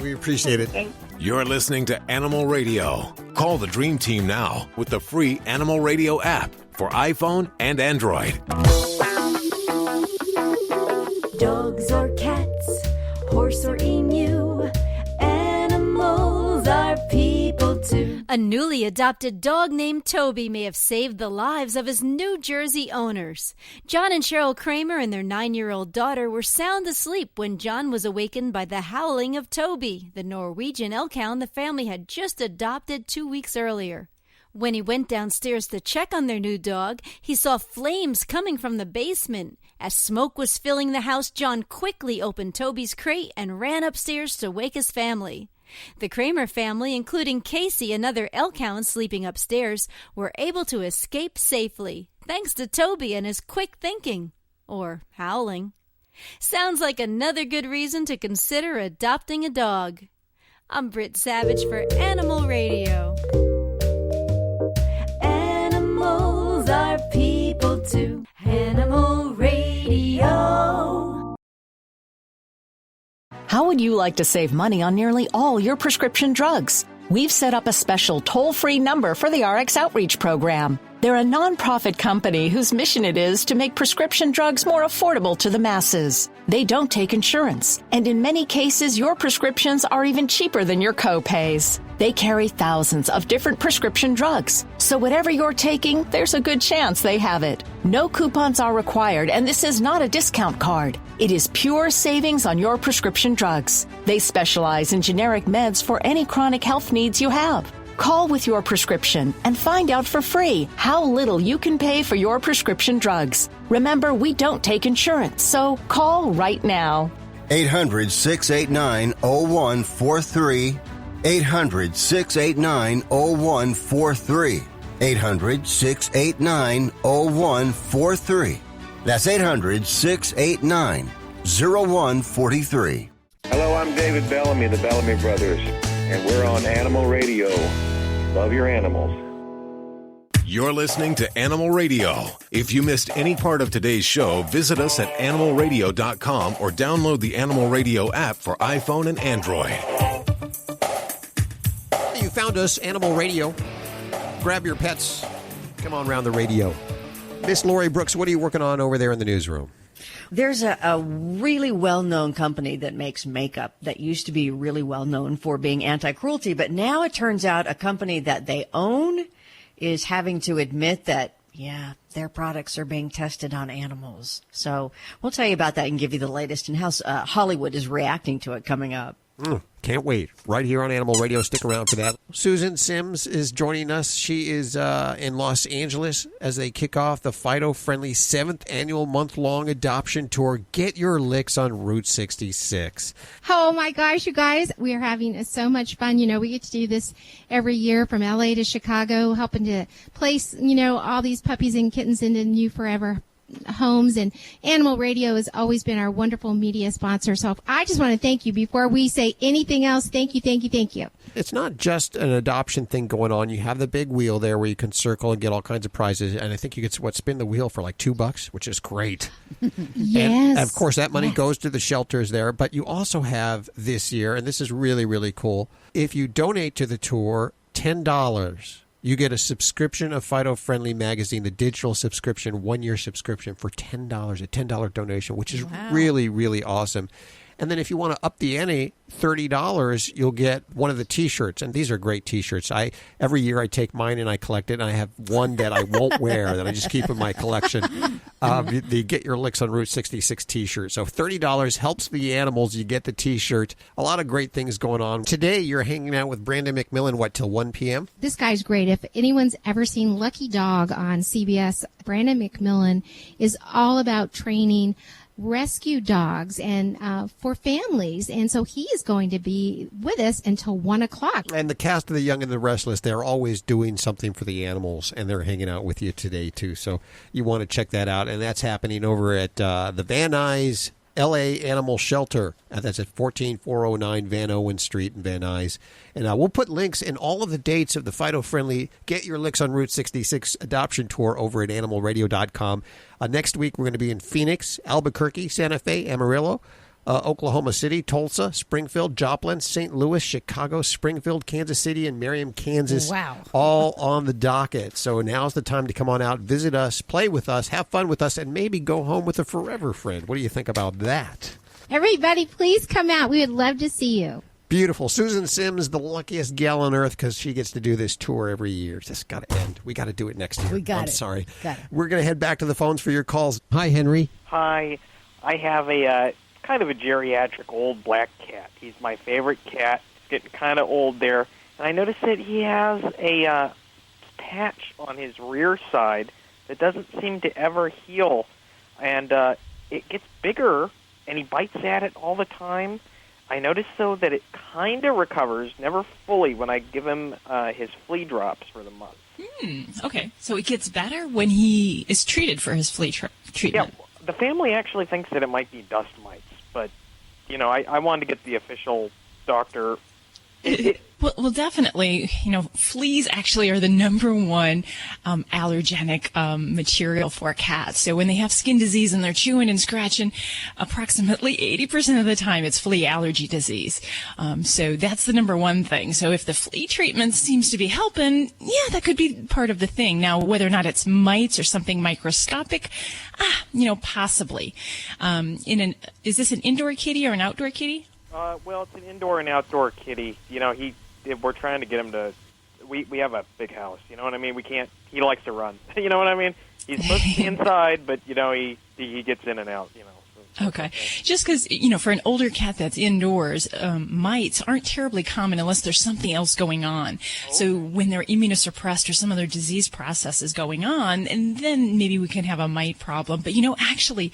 Speaker 2: We appreciate it.
Speaker 1: You're listening to Animal Radio. Call the Dream Team now with the free Animal Radio app for iPhone and Android.
Speaker 15: Dogs or cats, horse or emu, animals are people too.
Speaker 6: A newly adopted dog named Toby may have saved the lives of his New Jersey owners. John and Cheryl Kramer and their 9-year-old daughter were sound asleep when John was awakened by the howling of Toby, the Norwegian elk hound the family had just adopted 2 weeks earlier. When he went downstairs to check on their new dog, he saw flames coming from the basement. As smoke was filling the house, John quickly opened Toby's crate and ran upstairs to wake his family. The Kramer family, including Casey, another elk hound sleeping upstairs, were able to escape safely, thanks to Toby and his quick thinking, or howling. Sounds like another good reason to consider adopting a dog. I'm Britt Savage for Animal Radio. Animals are people too. Animal Radio.
Speaker 8: How would you like to save money on nearly all your prescription drugs? We've set up a special toll-free number for the RX Outreach Program. They're a nonprofit company whose mission it is to make prescription drugs more affordable to the masses. They don't take insurance, and in many cases, your prescriptions are even cheaper than your co-pays. They carry thousands of different prescription drugs, so whatever you're taking, there's a good chance they have it. No coupons are required, and this is not a discount card. It is pure savings on your prescription drugs. They specialize in generic meds for any chronic health needs you have. Call with your prescription and find out for free how little you can pay for your prescription drugs. Remember, we don't take insurance, so call right now.
Speaker 9: 800-689-0143. 800-689-0143. 800-689-0143. That's 800-689-0143.
Speaker 22: Hello, I'm David Bellamy, the Bellamy Brothers, and we're on Animal Radio. Love your animals.
Speaker 1: You're listening to Animal Radio. If you missed any part of today's show, visit us at animalradio.com or download the Animal Radio app for iPhone and Android.
Speaker 2: You found us, Animal Radio. Grab your pets. Come on around the radio. Miss Lori Brooks, what are you working on over there in the newsroom?
Speaker 5: There's a really well-known company that makes makeup that used to be really well-known for being anti-cruelty, but now it turns out a company that they own is having to admit that, yeah, their products are being tested on animals. So we'll tell you about that and give you the latest and how Hollywood is reacting to it coming up.
Speaker 2: Can't wait. Right here on Animal Radio. Stick around for that. Susan Sims is joining us. She is in Los Angeles as they kick off the Fido-friendly 7th annual month-long adoption tour. Get your licks on Route 66.
Speaker 3: Oh, my gosh, you guys. We are having so much fun. You know, we get to do this every year from L.A. to Chicago, helping to place, you know, all these puppies and kittens into new forever homes, and Animal Radio has always been our wonderful media sponsor. So I just want to thank you before we say anything else. Thank you, thank you, thank you.
Speaker 2: It's not just an adoption thing going on. You have the big wheel there where you can circle and get all kinds of prizes, and I think you could spin the wheel for like $2, which is great.
Speaker 3: Yes.
Speaker 2: And of course, that money goes to the shelters there. But you also have this year, and this is really, really cool. If you donate to the tour, $10. You get a subscription of Fido Friendly Magazine, the digital subscription, 1-year subscription for $10, a $10 donation, which is really, really awesome. And then if you want to up the ante, $30, you'll get one of the T-shirts. And these are great T-shirts. Every year I take mine and I collect it. And I have one that I won't wear that I just keep in my collection. The Get Your Licks on Route 66 T-shirt. So $30 helps the animals. You get the T-shirt. A lot of great things going on. Today you're hanging out with Brandon McMillan, till 1 p.m.?
Speaker 3: This guy's great. If anyone's ever seen Lucky Dog on CBS, Brandon McMillan is all about training rescue dogs and for families, and so he is going to be with us until 1 o'clock. And
Speaker 2: the cast of The Young and the Restless, they're always doing something for the animals, and they're hanging out with you today too, so you want to check that out. And that's happening over at the Van Nuys LA Animal Shelter. That's at 14409 Van Owen Street in Van Nuys. And we'll put links in all of the dates of the Fido-friendly Get Your Licks on Route 66 adoption tour over at animalradio.com. Next week, we're going to be in Phoenix, Albuquerque, Santa Fe, Amarillo, Oklahoma City, Tulsa, Springfield, Joplin, St. Louis, Chicago, Springfield, Kansas City, and Merriam, Kansas.
Speaker 4: Wow.
Speaker 2: All on the docket. So now's the time to come on out, visit us, play with us, have fun with us, and maybe go home with a forever friend. What do you think about that?
Speaker 3: Everybody, please come out. We would love to see you.
Speaker 2: Beautiful. Susan Sims, the luckiest gal on earth because she gets to do this tour every year. Just got to end. We got to do it next year. I'm sorry.
Speaker 3: Got it.
Speaker 2: We're going to head back to the phones for your calls. Hi, Henry.
Speaker 10: Hi. I have a kind of a geriatric old black cat. He's my favorite cat. He's getting kind of old there. And I noticed that he has a patch on his rear side that doesn't seem to ever heal. And it gets bigger, and he bites at it all the time. I noticed, though, that it kind of recovers, never fully, when I give him his flea drops for the month.
Speaker 7: Okay, so it gets better when he is treated for his flea treatment.
Speaker 10: Yeah, the family actually thinks that it might be dust mites, but, you know, I wanted to get the official doctor.
Speaker 7: Well, definitely, you know, fleas actually are the number one allergenic material for cats. So when they have skin disease and they're chewing and scratching, approximately 80% of the time it's flea allergy disease. So that's the number one thing. So if the flea treatment seems to be helping, yeah, that could be part of the thing. Now, whether or not it's mites or something microscopic, you know, possibly. Is this an indoor kitty or an outdoor kitty?
Speaker 10: Well, it's an indoor and outdoor kitty. You know, we're trying to get him to. We have a big house. You know what I mean? We can't. He likes to run. You know what I mean? He's supposed to be inside, but you know he gets in and out. You know.
Speaker 7: Okay. Just because, you know, for an older cat that's indoors, mites aren't terribly common unless there's something else going on. So when they're immunosuppressed or some other disease process is going on, and then maybe we can have a mite problem. But, you know, actually,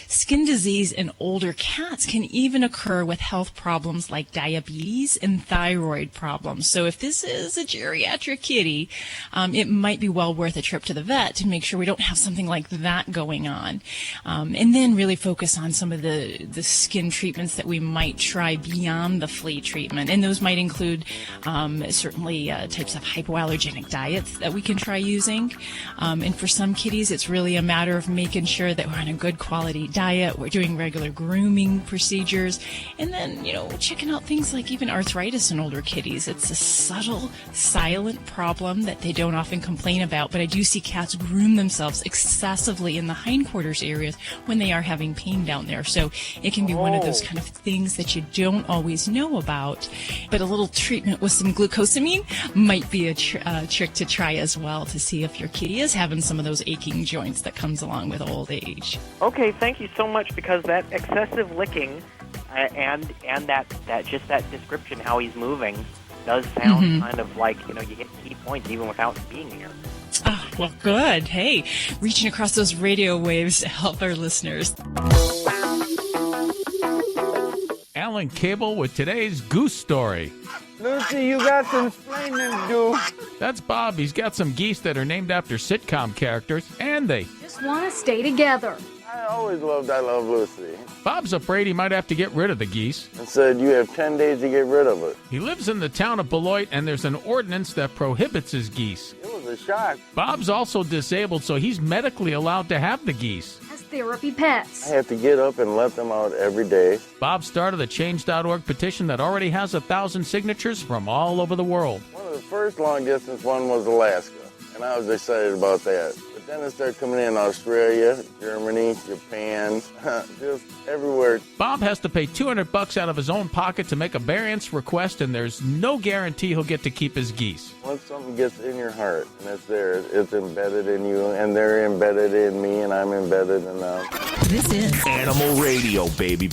Speaker 7: skin disease in older cats can even occur with health problems like diabetes and thyroid problems. So if this is a geriatric kitty, it might be well worth a trip to the vet to make sure we don't have something like that going on. And then really focus on some of the skin treatments that we might try beyond the flea treatment. And those might include certainly types of hypoallergenic diets that we can try using. And for some kitties, it's really a matter of making sure that we're on a good quality diet, we're doing regular grooming procedures, and then, checking out things like even arthritis in older kitties. It's a subtle, silent problem that they don't often complain about, but I do see cats groom themselves excessively in the hindquarters areas when they are having pain down there. So it can be one of those kind of things that you don't always know about, but a little treatment with some glucosamine might be a trick to try as well to see if your kitty is having some of those aching joints that comes along with old age.
Speaker 10: Okay, thank you so much, because that excessive licking and that description, how he's moving, does sound kind of like, you get key points even without being here.
Speaker 7: Oh, well, good. Hey, reaching across those radio waves to help our listeners.
Speaker 11: Alan Cable with today's Goose Story.
Speaker 12: Lucy, you got some explaining to do.
Speaker 11: That's Bob. He's got some geese that are named after sitcom characters, and they
Speaker 23: just want to stay together.
Speaker 12: I always loved I Love Lucy.
Speaker 11: Bob's afraid he might have to get rid of the geese.
Speaker 12: And said you have 10 days to get rid of it.
Speaker 11: He lives in the town of Beloit, and there's an ordinance that prohibits his geese.
Speaker 12: It was a shock.
Speaker 11: Bob's also disabled, so he's medically allowed to have the geese.
Speaker 23: As therapy pets.
Speaker 12: I have to get up and let them out every day.
Speaker 11: Bob started the Change.org petition that already has 1,000 signatures from all over the world.
Speaker 12: One of the first long-distance one was Alaska, and I was excited about that. But then it started coming in Australia, Germany, Japan, just everywhere.
Speaker 11: Bob has to pay $200 out of his own pocket to make a variance request, and there's no guarantee he'll get to keep his geese.
Speaker 12: Once something gets in your heart, and it's there, it's embedded in you, and they're embedded in me, and I'm embedded in them.
Speaker 1: This is
Speaker 17: Animal Radio, baby.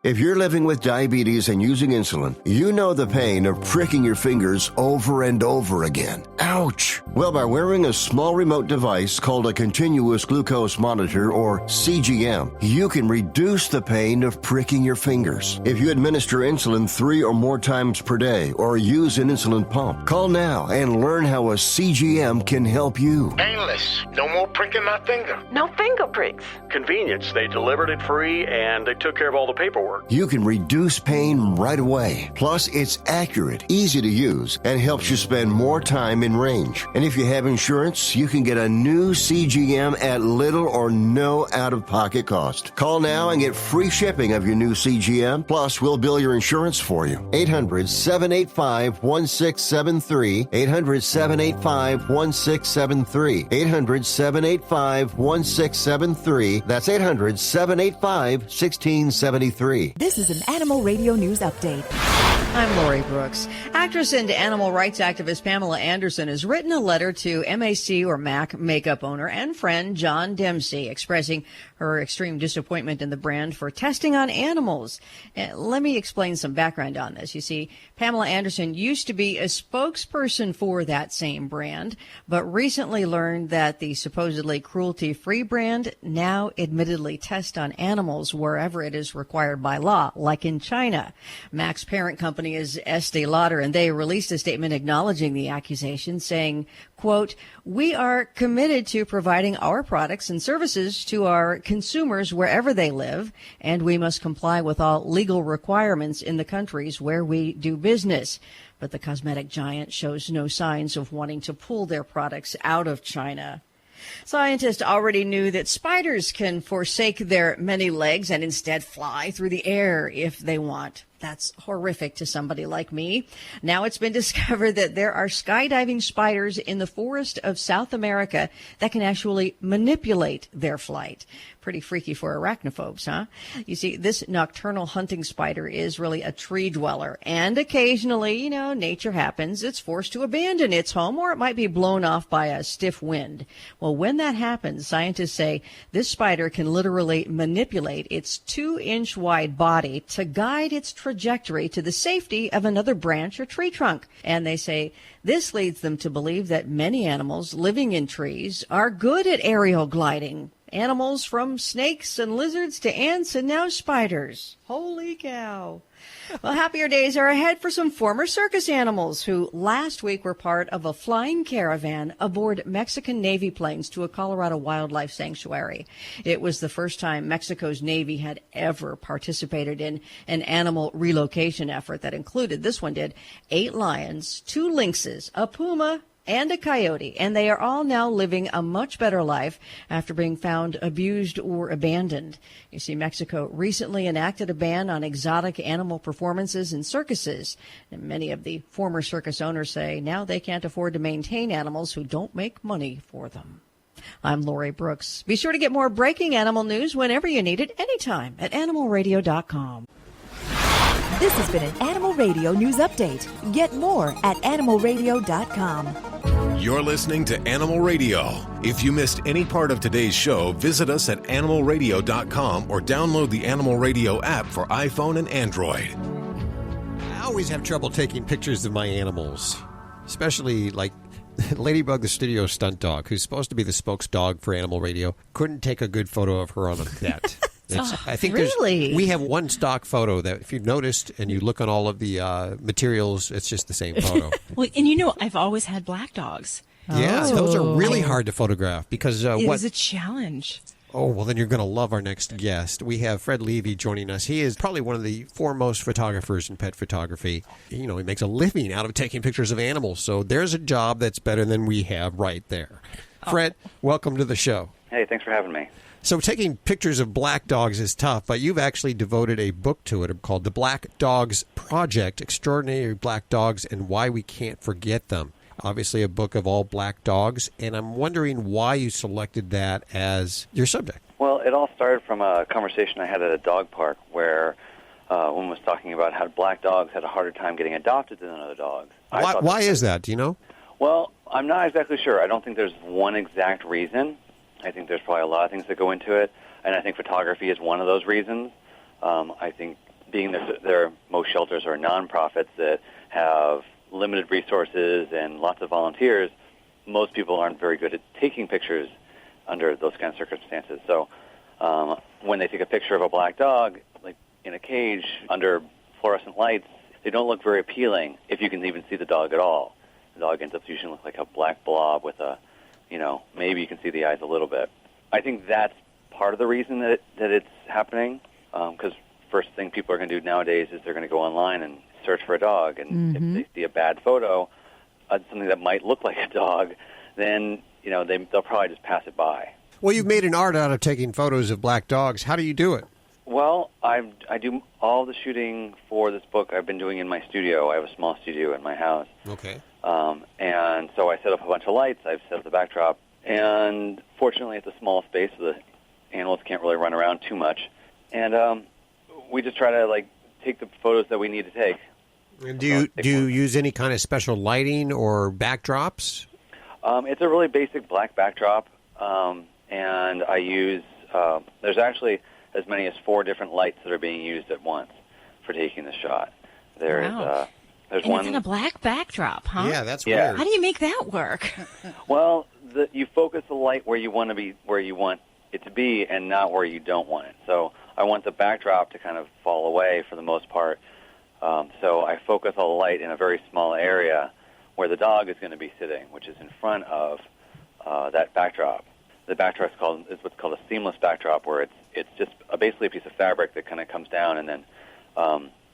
Speaker 9: If you're living with diabetes and using insulin, you know the pain of pricking your fingers over and over again. Ouch! Well, by wearing a small remote device called a continuous glucose monitor, or CGM, you can reduce the pain of pricking your fingers. If you administer insulin 3 or more times per day or use an insulin pump, call now and learn how a CGM can help you.
Speaker 24: Painless. No more pricking my finger.
Speaker 25: No finger pricks.
Speaker 24: Convenience. They delivered it free and they took care of all the paperwork.
Speaker 9: You can reduce pain right away. Plus, it's accurate, easy to use, and helps you spend more time in range. And if you have insurance, you can get a new CGM at little or no out-of-pocket cost. Call now and get free shipping of your new CGM. Plus, we'll bill your insurance for you. 800-785-1673. 800-785-1673. 800-785-1673. That's 800-785-1673.
Speaker 15: This is an Animal Radio News Update.
Speaker 5: I'm Lori Brooks. Actress and animal rights activist Pamela Anderson has written a letter to MAC or MAC makeup owner and friend John Dempsey expressing her extreme disappointment in the brand for testing on animals. Let me explain some background on this. You see, Pamela Anderson used to be a spokesperson for that same brand, but recently learned that the supposedly cruelty-free brand now admittedly tests on animals wherever it is required by law, like in China. MAC's parent company is Estee Lauder, and they released a statement acknowledging the accusation, saying, quote, "We are committed to providing our products and services to our consumers wherever they live, and we must comply with all legal requirements in the countries where we do business." But the cosmetic giant shows no signs of wanting to pull their products out of China. Scientists already knew that spiders can forsake their many legs and instead fly through the air if they want. That's horrific to somebody like me. Now it's been discovered that there are skydiving spiders in the forest of South America that can actually manipulate their flight. Pretty freaky for arachnophobes, huh? You see, this nocturnal hunting spider is really a tree dweller. And occasionally, nature happens. It's forced to abandon its home, or it might be blown off by a stiff wind. Well, when that happens, scientists say this spider can literally manipulate its 2-inch wide body to guide its trajectory to the safety of another branch or tree trunk. And they say this leads them to believe that many animals living in trees are good at aerial gliding. Animals from snakes and lizards to ants and now spiders. Holy cow. Well, happier days are ahead for some former circus animals who last week were part of a flying caravan aboard Mexican Navy planes to a Colorado wildlife sanctuary. It was the first time Mexico's Navy had ever participated in an animal relocation effort that included, this one did, 8 lions, 2 lynxes, a puma, and a coyote, and they are all now living a much better life after being found abused or abandoned. You see, Mexico recently enacted a ban on exotic animal performances in circuses, and many of the former circus owners say now they can't afford to maintain animals who don't make money for them. I'm Lori Brooks. Be sure to get more breaking animal news whenever you need it, anytime at animalradio.com.
Speaker 15: This has been an Animal Radio News Update. Get more at animalradio.com.
Speaker 1: You're listening to Animal Radio. If you missed any part of today's show, visit us at animalradio.com or download the Animal Radio app for iPhone and Android.
Speaker 2: I always have trouble taking pictures of my animals, especially like Ladybug, the studio stunt dog, who's supposed to be the spokes dog for Animal Radio, couldn't take a good photo of her on a bet. I think
Speaker 5: really?
Speaker 2: We have one stock photo that, if you've noticed and you look on all of the materials, it's just the same photo.
Speaker 7: Well, and I've always had black dogs.
Speaker 2: Yeah, those are really hard to photograph because
Speaker 7: It is a challenge.
Speaker 2: Oh, well, then you're going to love our next guest. We have Fred Levy joining us. He is probably one of the foremost photographers in pet photography. He makes a living out of taking pictures of animals. So there's a job that's better than we have right there. Fred, welcome to the show.
Speaker 13: Hey, thanks for having me.
Speaker 2: So taking pictures of black dogs is tough, but you've actually devoted a book to it called The Black Dogs Project, Extraordinary Black Dogs and Why We Can't Forget Them. Obviously a book of all black dogs, and I'm wondering why you selected that as your subject.
Speaker 13: Well, it all started from a conversation I had at a dog park where a woman was talking about how black dogs had a harder time getting adopted than other dogs.
Speaker 2: Why is that? Do you know?
Speaker 13: Well, I'm not exactly sure. I don't think there's one exact reason. I think there's probably a lot of things that go into it, and I think photography is one of those reasons. I think being there, most shelters are nonprofits that have limited resources and lots of volunteers. Most people aren't very good at taking pictures under those kind of circumstances. So when they take a picture of a black dog, like in a cage under fluorescent lights, they don't look very appealing if you can even see the dog at all. The dog ends up usually looking like a black blob with a maybe you can see the eyes a little bit. I think that's part of the reason that it's happening, because first thing people are going to do nowadays is they're going to go online and search for a dog, and if they see a bad photo, something that might look like a dog, then they'll probably just pass it by.
Speaker 2: Well, you've made an art out of taking photos of black dogs. How do you do it?
Speaker 13: Well, I do all the shooting for this book I've been doing in my studio. I have a small studio in my house.
Speaker 2: Okay.
Speaker 13: And so I set up a bunch of lights. I've set up the backdrop. And fortunately, it's a small space, so the animals can't really run around too much. And we just try to, take the photos that we need to take.
Speaker 2: And do you use any kind of special lighting or backdrops?
Speaker 13: It's a really basic black backdrop. And I use, there's actually as many as 4 different lights that are being used at once for taking the shot. There's one.
Speaker 7: It's in a black backdrop, huh?
Speaker 2: Yeah, that's weird.
Speaker 7: How do you make that work?
Speaker 13: Well, you focus the light where you want it to be, and not where you don't want it. So I want the backdrop to kind of fall away for the most part. So I focus all the light in a very small area where the dog is going to be sitting, which is in front of that backdrop. The backdrop is what's called a seamless backdrop, where it's just basically a piece of fabric that kind of comes down and then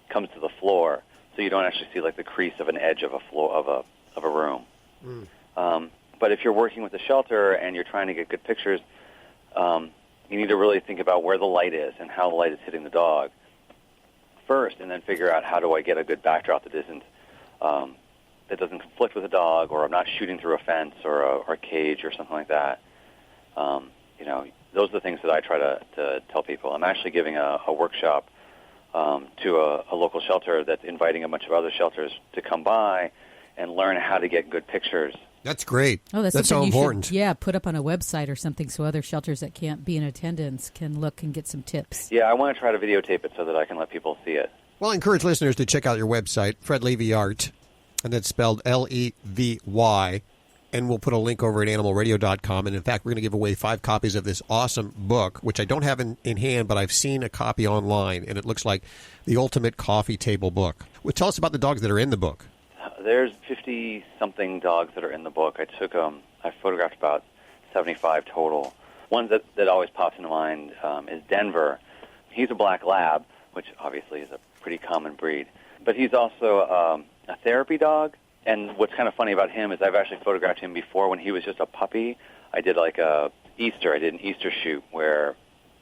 Speaker 13: comes to the floor. So you don't actually see the crease of an edge of a floor of a room. But if you're working with a shelter and you're trying to get good pictures, you need to really think about where the light is and how the light is hitting the dog first, and then figure out how do I get a good backdrop that doesn't conflict with the dog, or I'm not shooting through a fence or a cage or something like that. Those are the things that I try to tell people. I'm actually giving a workshop to a local shelter that's inviting a bunch of other shelters to come by and learn how to get good pictures.
Speaker 2: That's great.
Speaker 4: Oh, that's
Speaker 2: so important.
Speaker 4: Should, put up on a website or something so other shelters that can't be in attendance can look and get some tips.
Speaker 13: Yeah, I want to try to videotape it so that I can let people see it.
Speaker 2: Well, I encourage listeners to check out your website, Fred Levy Art, and that's spelled Levy, And we'll put a link over at animalradio.com. And in fact, we're going to give away 5 copies of this awesome book, which I don't have in hand, but I've seen a copy online, and it looks like the ultimate coffee table book. Well, tell us about the dogs that are in the book.
Speaker 13: There's 50-something dogs that are in the book. I photographed about 75 total. One that always pops into mind is Denver. He's a black lab, which obviously is a pretty common breed. But he's also a therapy dog. And what's kind of funny about him is I've actually photographed him before when he was just a puppy. I did an Easter shoot where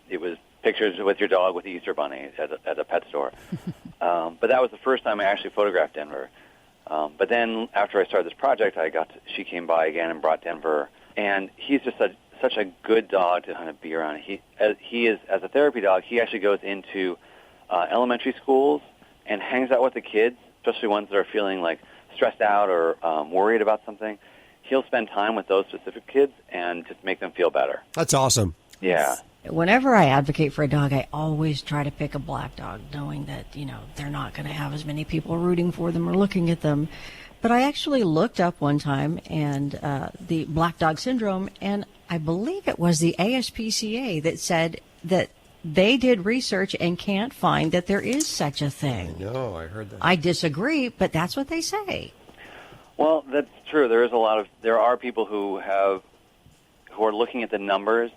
Speaker 13: it was pictures with your dog with the Easter bunny at a pet store. But that was the first time I actually photographed Denver. But then after I started this project, she came by again and brought Denver. And he's just such a good dog to kind of be around. He is, as a therapy dog, he actually goes into elementary schools and hangs out with the kids, especially ones that are feeling like stressed out or worried about something. He'll spend time with those specific kids and just make them feel better.
Speaker 2: That's awesome.
Speaker 13: Yeah.
Speaker 5: Whenever I advocate for a dog, I always try to pick a black dog, knowing that, they're not going to have as many people rooting for them or looking at them. But I actually looked up one time and the black dog syndrome, and I believe it was the ASPCA that said that they did research and can't find that there is such a thing.
Speaker 2: No, I heard that.
Speaker 5: I disagree, but that's what they say.
Speaker 13: Well, that's true. There are people who are looking at the numbers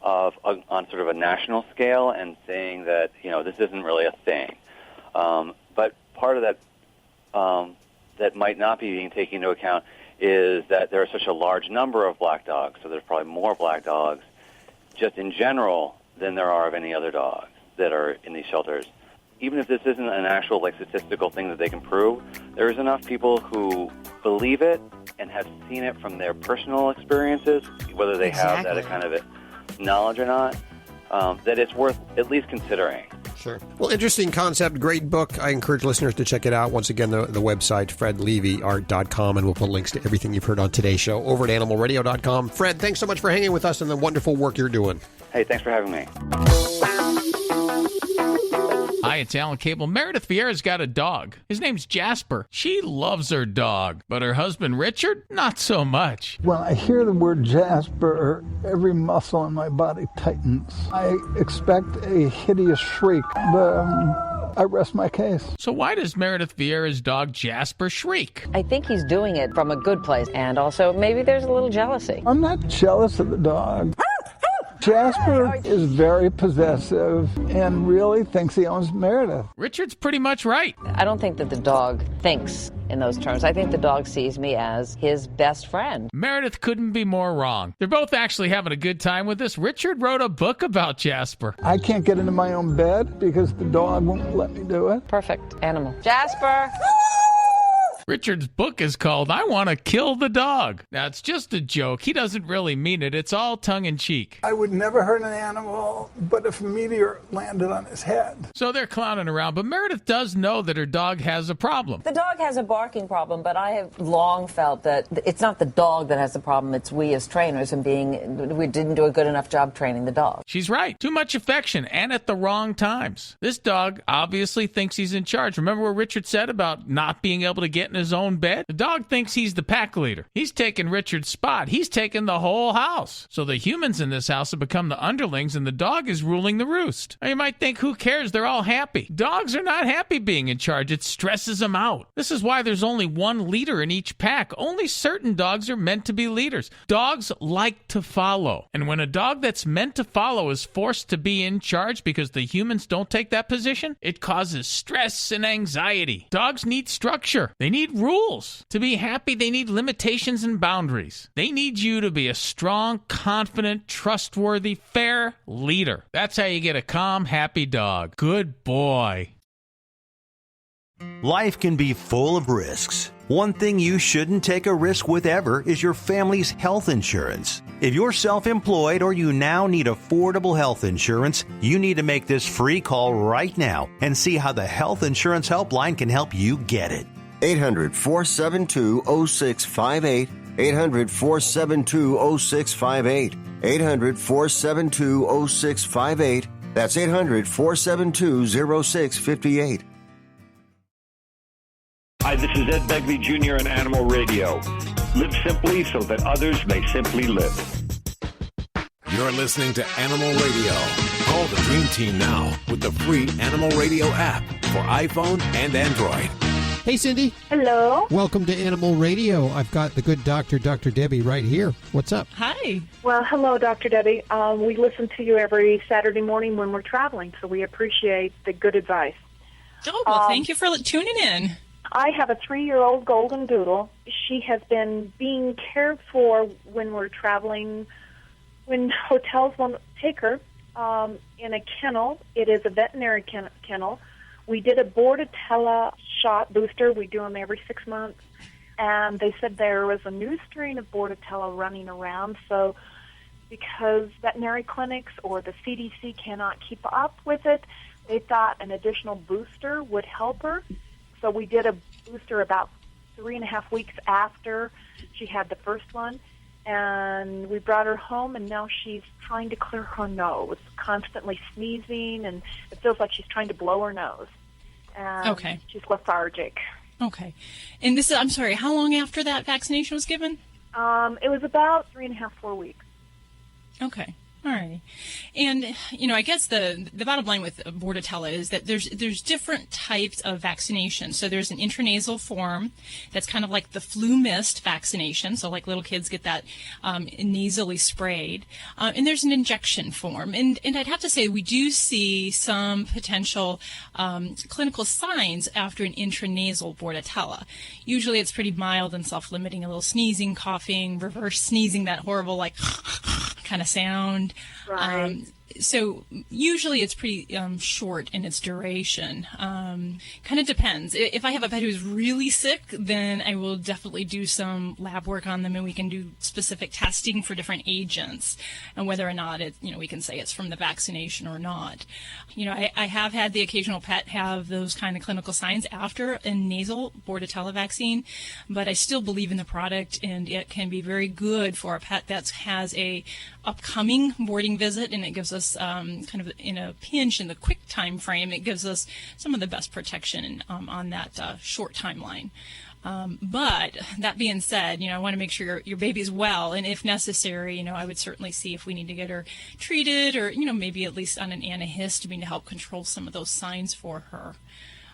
Speaker 13: on sort of a national scale and saying that, this isn't really a thing. But part of that that might not be being taken into account is that there are such a large number of black dogs, so there's probably more black dogs just in general than there are of any other dogs that are in these shelters. Even if this isn't an actual statistical thing that they can prove, there's enough people who believe it and have seen it from their personal experiences, whether they have that kind of knowledge or not, that it's worth at least considering.
Speaker 2: Sure. Well, interesting concept, great book. I encourage listeners to check it out. Once again, the website, fredlevyart.com, and we'll put links to everything you've heard on today's show over at animalradio.com. Fred, thanks so much for hanging with us and the wonderful work you're doing.
Speaker 13: Hey, thanks for having me.
Speaker 11: Hi, it's Alan Cable. Meredith Vieira's got a dog. His name's Jasper. She loves her dog, but her husband, Richard, not so much.
Speaker 14: When I hear the word Jasper, every muscle in my body tightens. I expect a hideous shriek, but I rest my case.
Speaker 11: So why does Meredith Vieira's dog, Jasper, shriek?
Speaker 16: I think he's doing it from a good place, and also maybe there's a little jealousy.
Speaker 14: I'm not jealous of the dog. Jasper is very possessive and really thinks he owns Meredith.
Speaker 11: Richard's pretty much right.
Speaker 16: I don't think that the dog thinks in those terms. I think the dog sees me as his best friend.
Speaker 11: Meredith couldn't be more wrong. They're both actually having a good time with this. Richard wrote a book about Jasper.
Speaker 14: I can't get into my own bed because the dog won't let me do it.
Speaker 16: Perfect animal. Jasper!
Speaker 11: Richard's book is called I Want to Kill the Dog. Now, it's just a joke. He doesn't really mean it. It's all tongue-in-cheek.
Speaker 14: I would never hurt an animal, but if a meteor landed on his head.
Speaker 11: So they're clowning around, but Meredith does know that her dog has a problem.
Speaker 16: The dog has a barking problem, but I have long felt that it's not the dog that has the problem. It's we as trainers and we didn't do a good enough job training the dog.
Speaker 11: She's right. Too much affection and at the wrong times. This dog obviously thinks he's in charge. Remember what Richard said about not being able to get in his own bed? The dog thinks he's the pack leader. He's taken Richard's spot. He's taken the whole house. So the humans in this house have become the underlings and the dog is ruling the roost. Now you might think, who cares? They're all happy. Dogs are not happy being in charge. It stresses them out. This is why there's only one leader in each pack. Only certain dogs are meant to be leaders. Dogs like to follow. And when a dog that's meant to follow is forced to be in charge because the humans don't take that position, it causes stress and anxiety. Dogs need structure. They need rules. To be happy, they need limitations and boundaries. They need you to be a strong, confident, trustworthy, fair leader. That's how you get a calm, happy dog. Good boy.
Speaker 18: Life can be full of risks. One thing you shouldn't take a risk with ever is your family's health insurance. If you're self-employed or you now need affordable health insurance, you need to make this free call right now and see how the Health Insurance Helpline can help you get it.
Speaker 9: 800-472-0658. 800-472-0658. 800-472-0658. That's 800-472-0658.
Speaker 19: Hi, this is Ed Begley Jr. on Animal Radio.
Speaker 22: Live simply so that others may simply live.
Speaker 1: You're listening to Animal Radio. Call the Dream Team now with the free Animal Radio app for iPhone and Android.
Speaker 2: Hey, Cindy.
Speaker 23: Hello.
Speaker 2: Welcome to Animal Radio. I've got the good doctor, Dr. Debbie, right here. What's up?
Speaker 7: Hi.
Speaker 23: Well, hello, Dr. Debbie. We listen to you every Saturday morning when we're traveling, so we appreciate the good advice.
Speaker 7: Oh, well, thank you for tuning in.
Speaker 23: I have a 3-year-old golden doodle. She has been being cared for when we're traveling, when hotels won't take her, in a kennel. It is a veterinary kennel. We did a Bordetella shot booster. We do them every 6 months. And they said there was a new strain of Bordetella running around. So because veterinary clinics or the CDC cannot keep up with it, they thought an additional booster would help her. So we did a booster about 3.5 weeks after she had the first one. And we brought her home, and now she's trying to clear her nose, constantly sneezing, and it feels like she's trying to blow her nose. And
Speaker 7: Okay.
Speaker 23: she's lethargic.
Speaker 7: Okay. And this is, I'm sorry, how long after that vaccination was given?
Speaker 23: It was about 3.5, 4 weeks.
Speaker 7: Okay. All right. And, I guess the bottom line with Bordetella is that there's different types of vaccination. So there's an intranasal form that's kind of like the flu mist vaccination. So like little kids get that nasally sprayed. And there's an injection form. And I'd have to say we do see some potential clinical signs after an intranasal Bordetella. Usually it's pretty mild and self-limiting, a little sneezing, coughing, reverse sneezing, that horrible like kind of sound.
Speaker 23: Right.
Speaker 7: So usually it's pretty short in its duration. Kind of depends. If I have a pet who's really sick, then I will definitely do some lab work on them, and we can do specific testing for different agents, and whether or not it, we can say it's from the vaccination or not. I have had the occasional pet have those kind of clinical signs after a nasal Bordetella vaccine, but I still believe in the product, and it can be very good for a pet that has a upcoming boarding visit, and it gives us kind of in a pinch in the quick time frame, it gives us some of the best protection on that short timeline. But that being said, I want to make sure your baby's well, and if necessary, I would certainly see if we need to get her treated, or maybe at least on an antihistamine to help control some of those signs for her.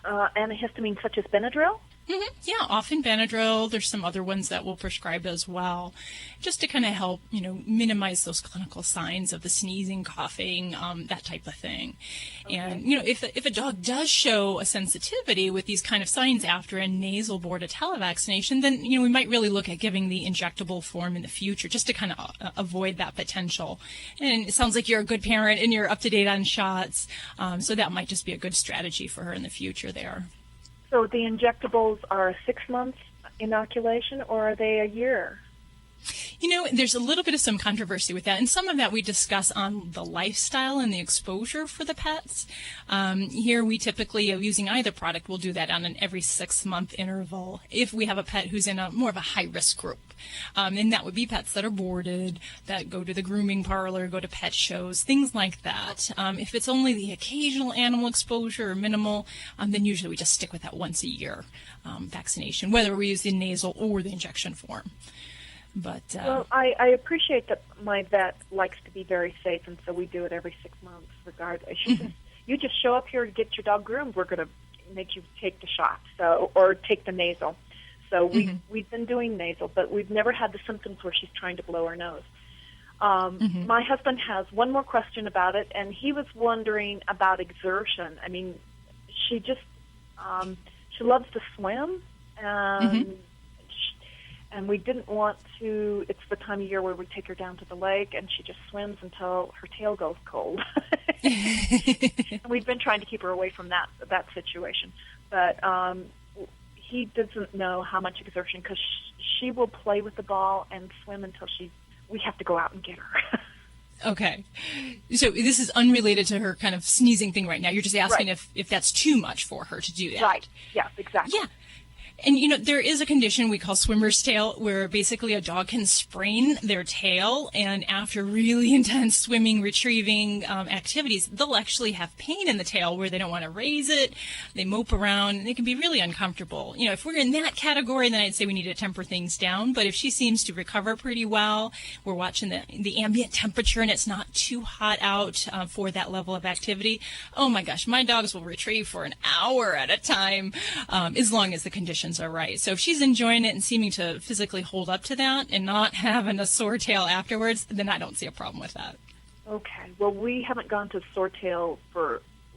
Speaker 23: Antihistamine such as Benadryl?
Speaker 7: Mm-hmm. Yeah, often Benadryl. There's some other ones that we'll prescribe as well, just to kind of help, minimize those clinical signs of the sneezing, coughing, that type of thing. Okay. And, if a dog does show a sensitivity with these kind of signs after a nasal Bordetella vaccination, then, we might really look at giving the injectable form in the future, just to kind of avoid that potential. And it sounds like you're a good parent and you're up to date on shots, so that might just be a good strategy for her in the future there.
Speaker 23: So the injectables are a 6-month inoculation, or are they a year?
Speaker 7: There's a little bit of some controversy with that, and some of that we discuss on the lifestyle and the exposure for the pets. Here we typically, using either product, we'll do that on an every 6-month interval if we have a pet who's in a more of a high-risk group. And that would be pets that are boarded, that go to the grooming parlor, go to pet shows, things like that. If it's only the occasional animal exposure or minimal, then usually we just stick with that once a year vaccination, whether we use the nasal or the injection form. But
Speaker 23: well, I appreciate that my vet likes to be very safe, and so we do it every 6 months regardless. You just show up here to get your dog groomed, we're going to make you take the shot, or take the nasal. So we've been doing nasal, but we've never had the symptoms where she's trying to blow her nose. My husband has one more question about it, and he was wondering about exertion. I mean, she just she loves to swim, and we didn't want to. It's the time of year where we take her down to the lake, and she just swims until her tail goes cold. And we've been trying to keep her away from that situation, but he doesn't know how much exertion, because she will play with the ball and swim until we have to go out and get her.
Speaker 7: Okay. So this is unrelated to her kind of sneezing thing right now. You're just asking if that's too much for her to do that.
Speaker 23: Right. Yes, exactly.
Speaker 7: Yeah. And, there is a condition we call swimmer's tail, where basically a dog can sprain their tail, and after really intense swimming, retrieving activities, they'll actually have pain in the tail where they don't want to raise it. They mope around, and it can be really uncomfortable. If we're in that category, then I'd say we need to temper things down. But if she seems to recover pretty well, we're watching the ambient temperature, and it's not too hot out for that level of activity, oh my gosh, my dogs will retrieve for an hour at a time, as long as the conditions are right. So if she's enjoying it and seeming to physically hold up to that and not having a sore tail afterwards, then I don't see a problem with that.
Speaker 23: Okay. Well, we haven't gone to sore tail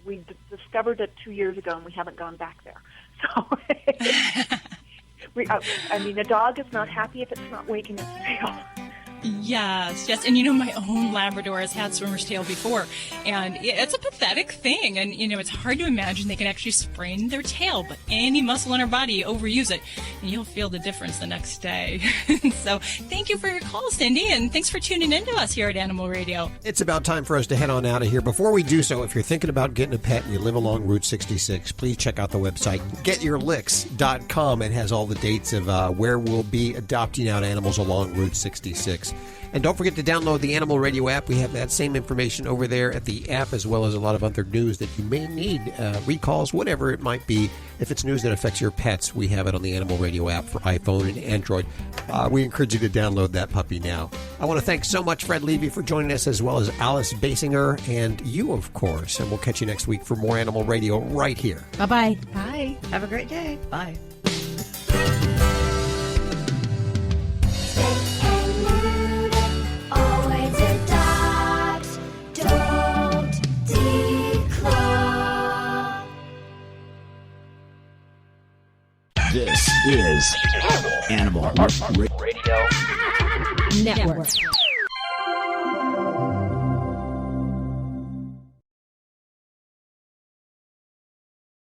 Speaker 23: we discovered it 2 years ago, and we haven't gone back there. So, a dog is not happy if it's not wagging its tail.
Speaker 7: Yes. And my own Labrador has had swimmer's tail before, and it's a pathetic thing. And, it's hard to imagine they can actually sprain their tail, but any muscle in her body, overuse it, and you'll feel the difference the next day. So thank you for your call, Cindy, and thanks for tuning in to us here at Animal Radio.
Speaker 2: It's about time for us to head on out of here. Before we do so, if you're thinking about getting a pet and you live along Route 66, please check out the website, getyourlicks.com. It has all the dates of where we'll be adopting out animals along Route 66. And don't forget to download the Animal Radio app. We have that same information over there at the app, as well as a lot of other news that you may need, recalls, whatever it might be. If it's news that affects your pets, we have it on the Animal Radio app for iPhone and Android. We encourage you to download that puppy now. I want to thank so much Fred Levy for joining us, as well as Allison Basinger, and you, of course. And we'll catch you next week for more Animal Radio right here.
Speaker 4: Bye-bye.
Speaker 5: Bye. Have a great day. Bye.
Speaker 6: This is Animal Radio Network.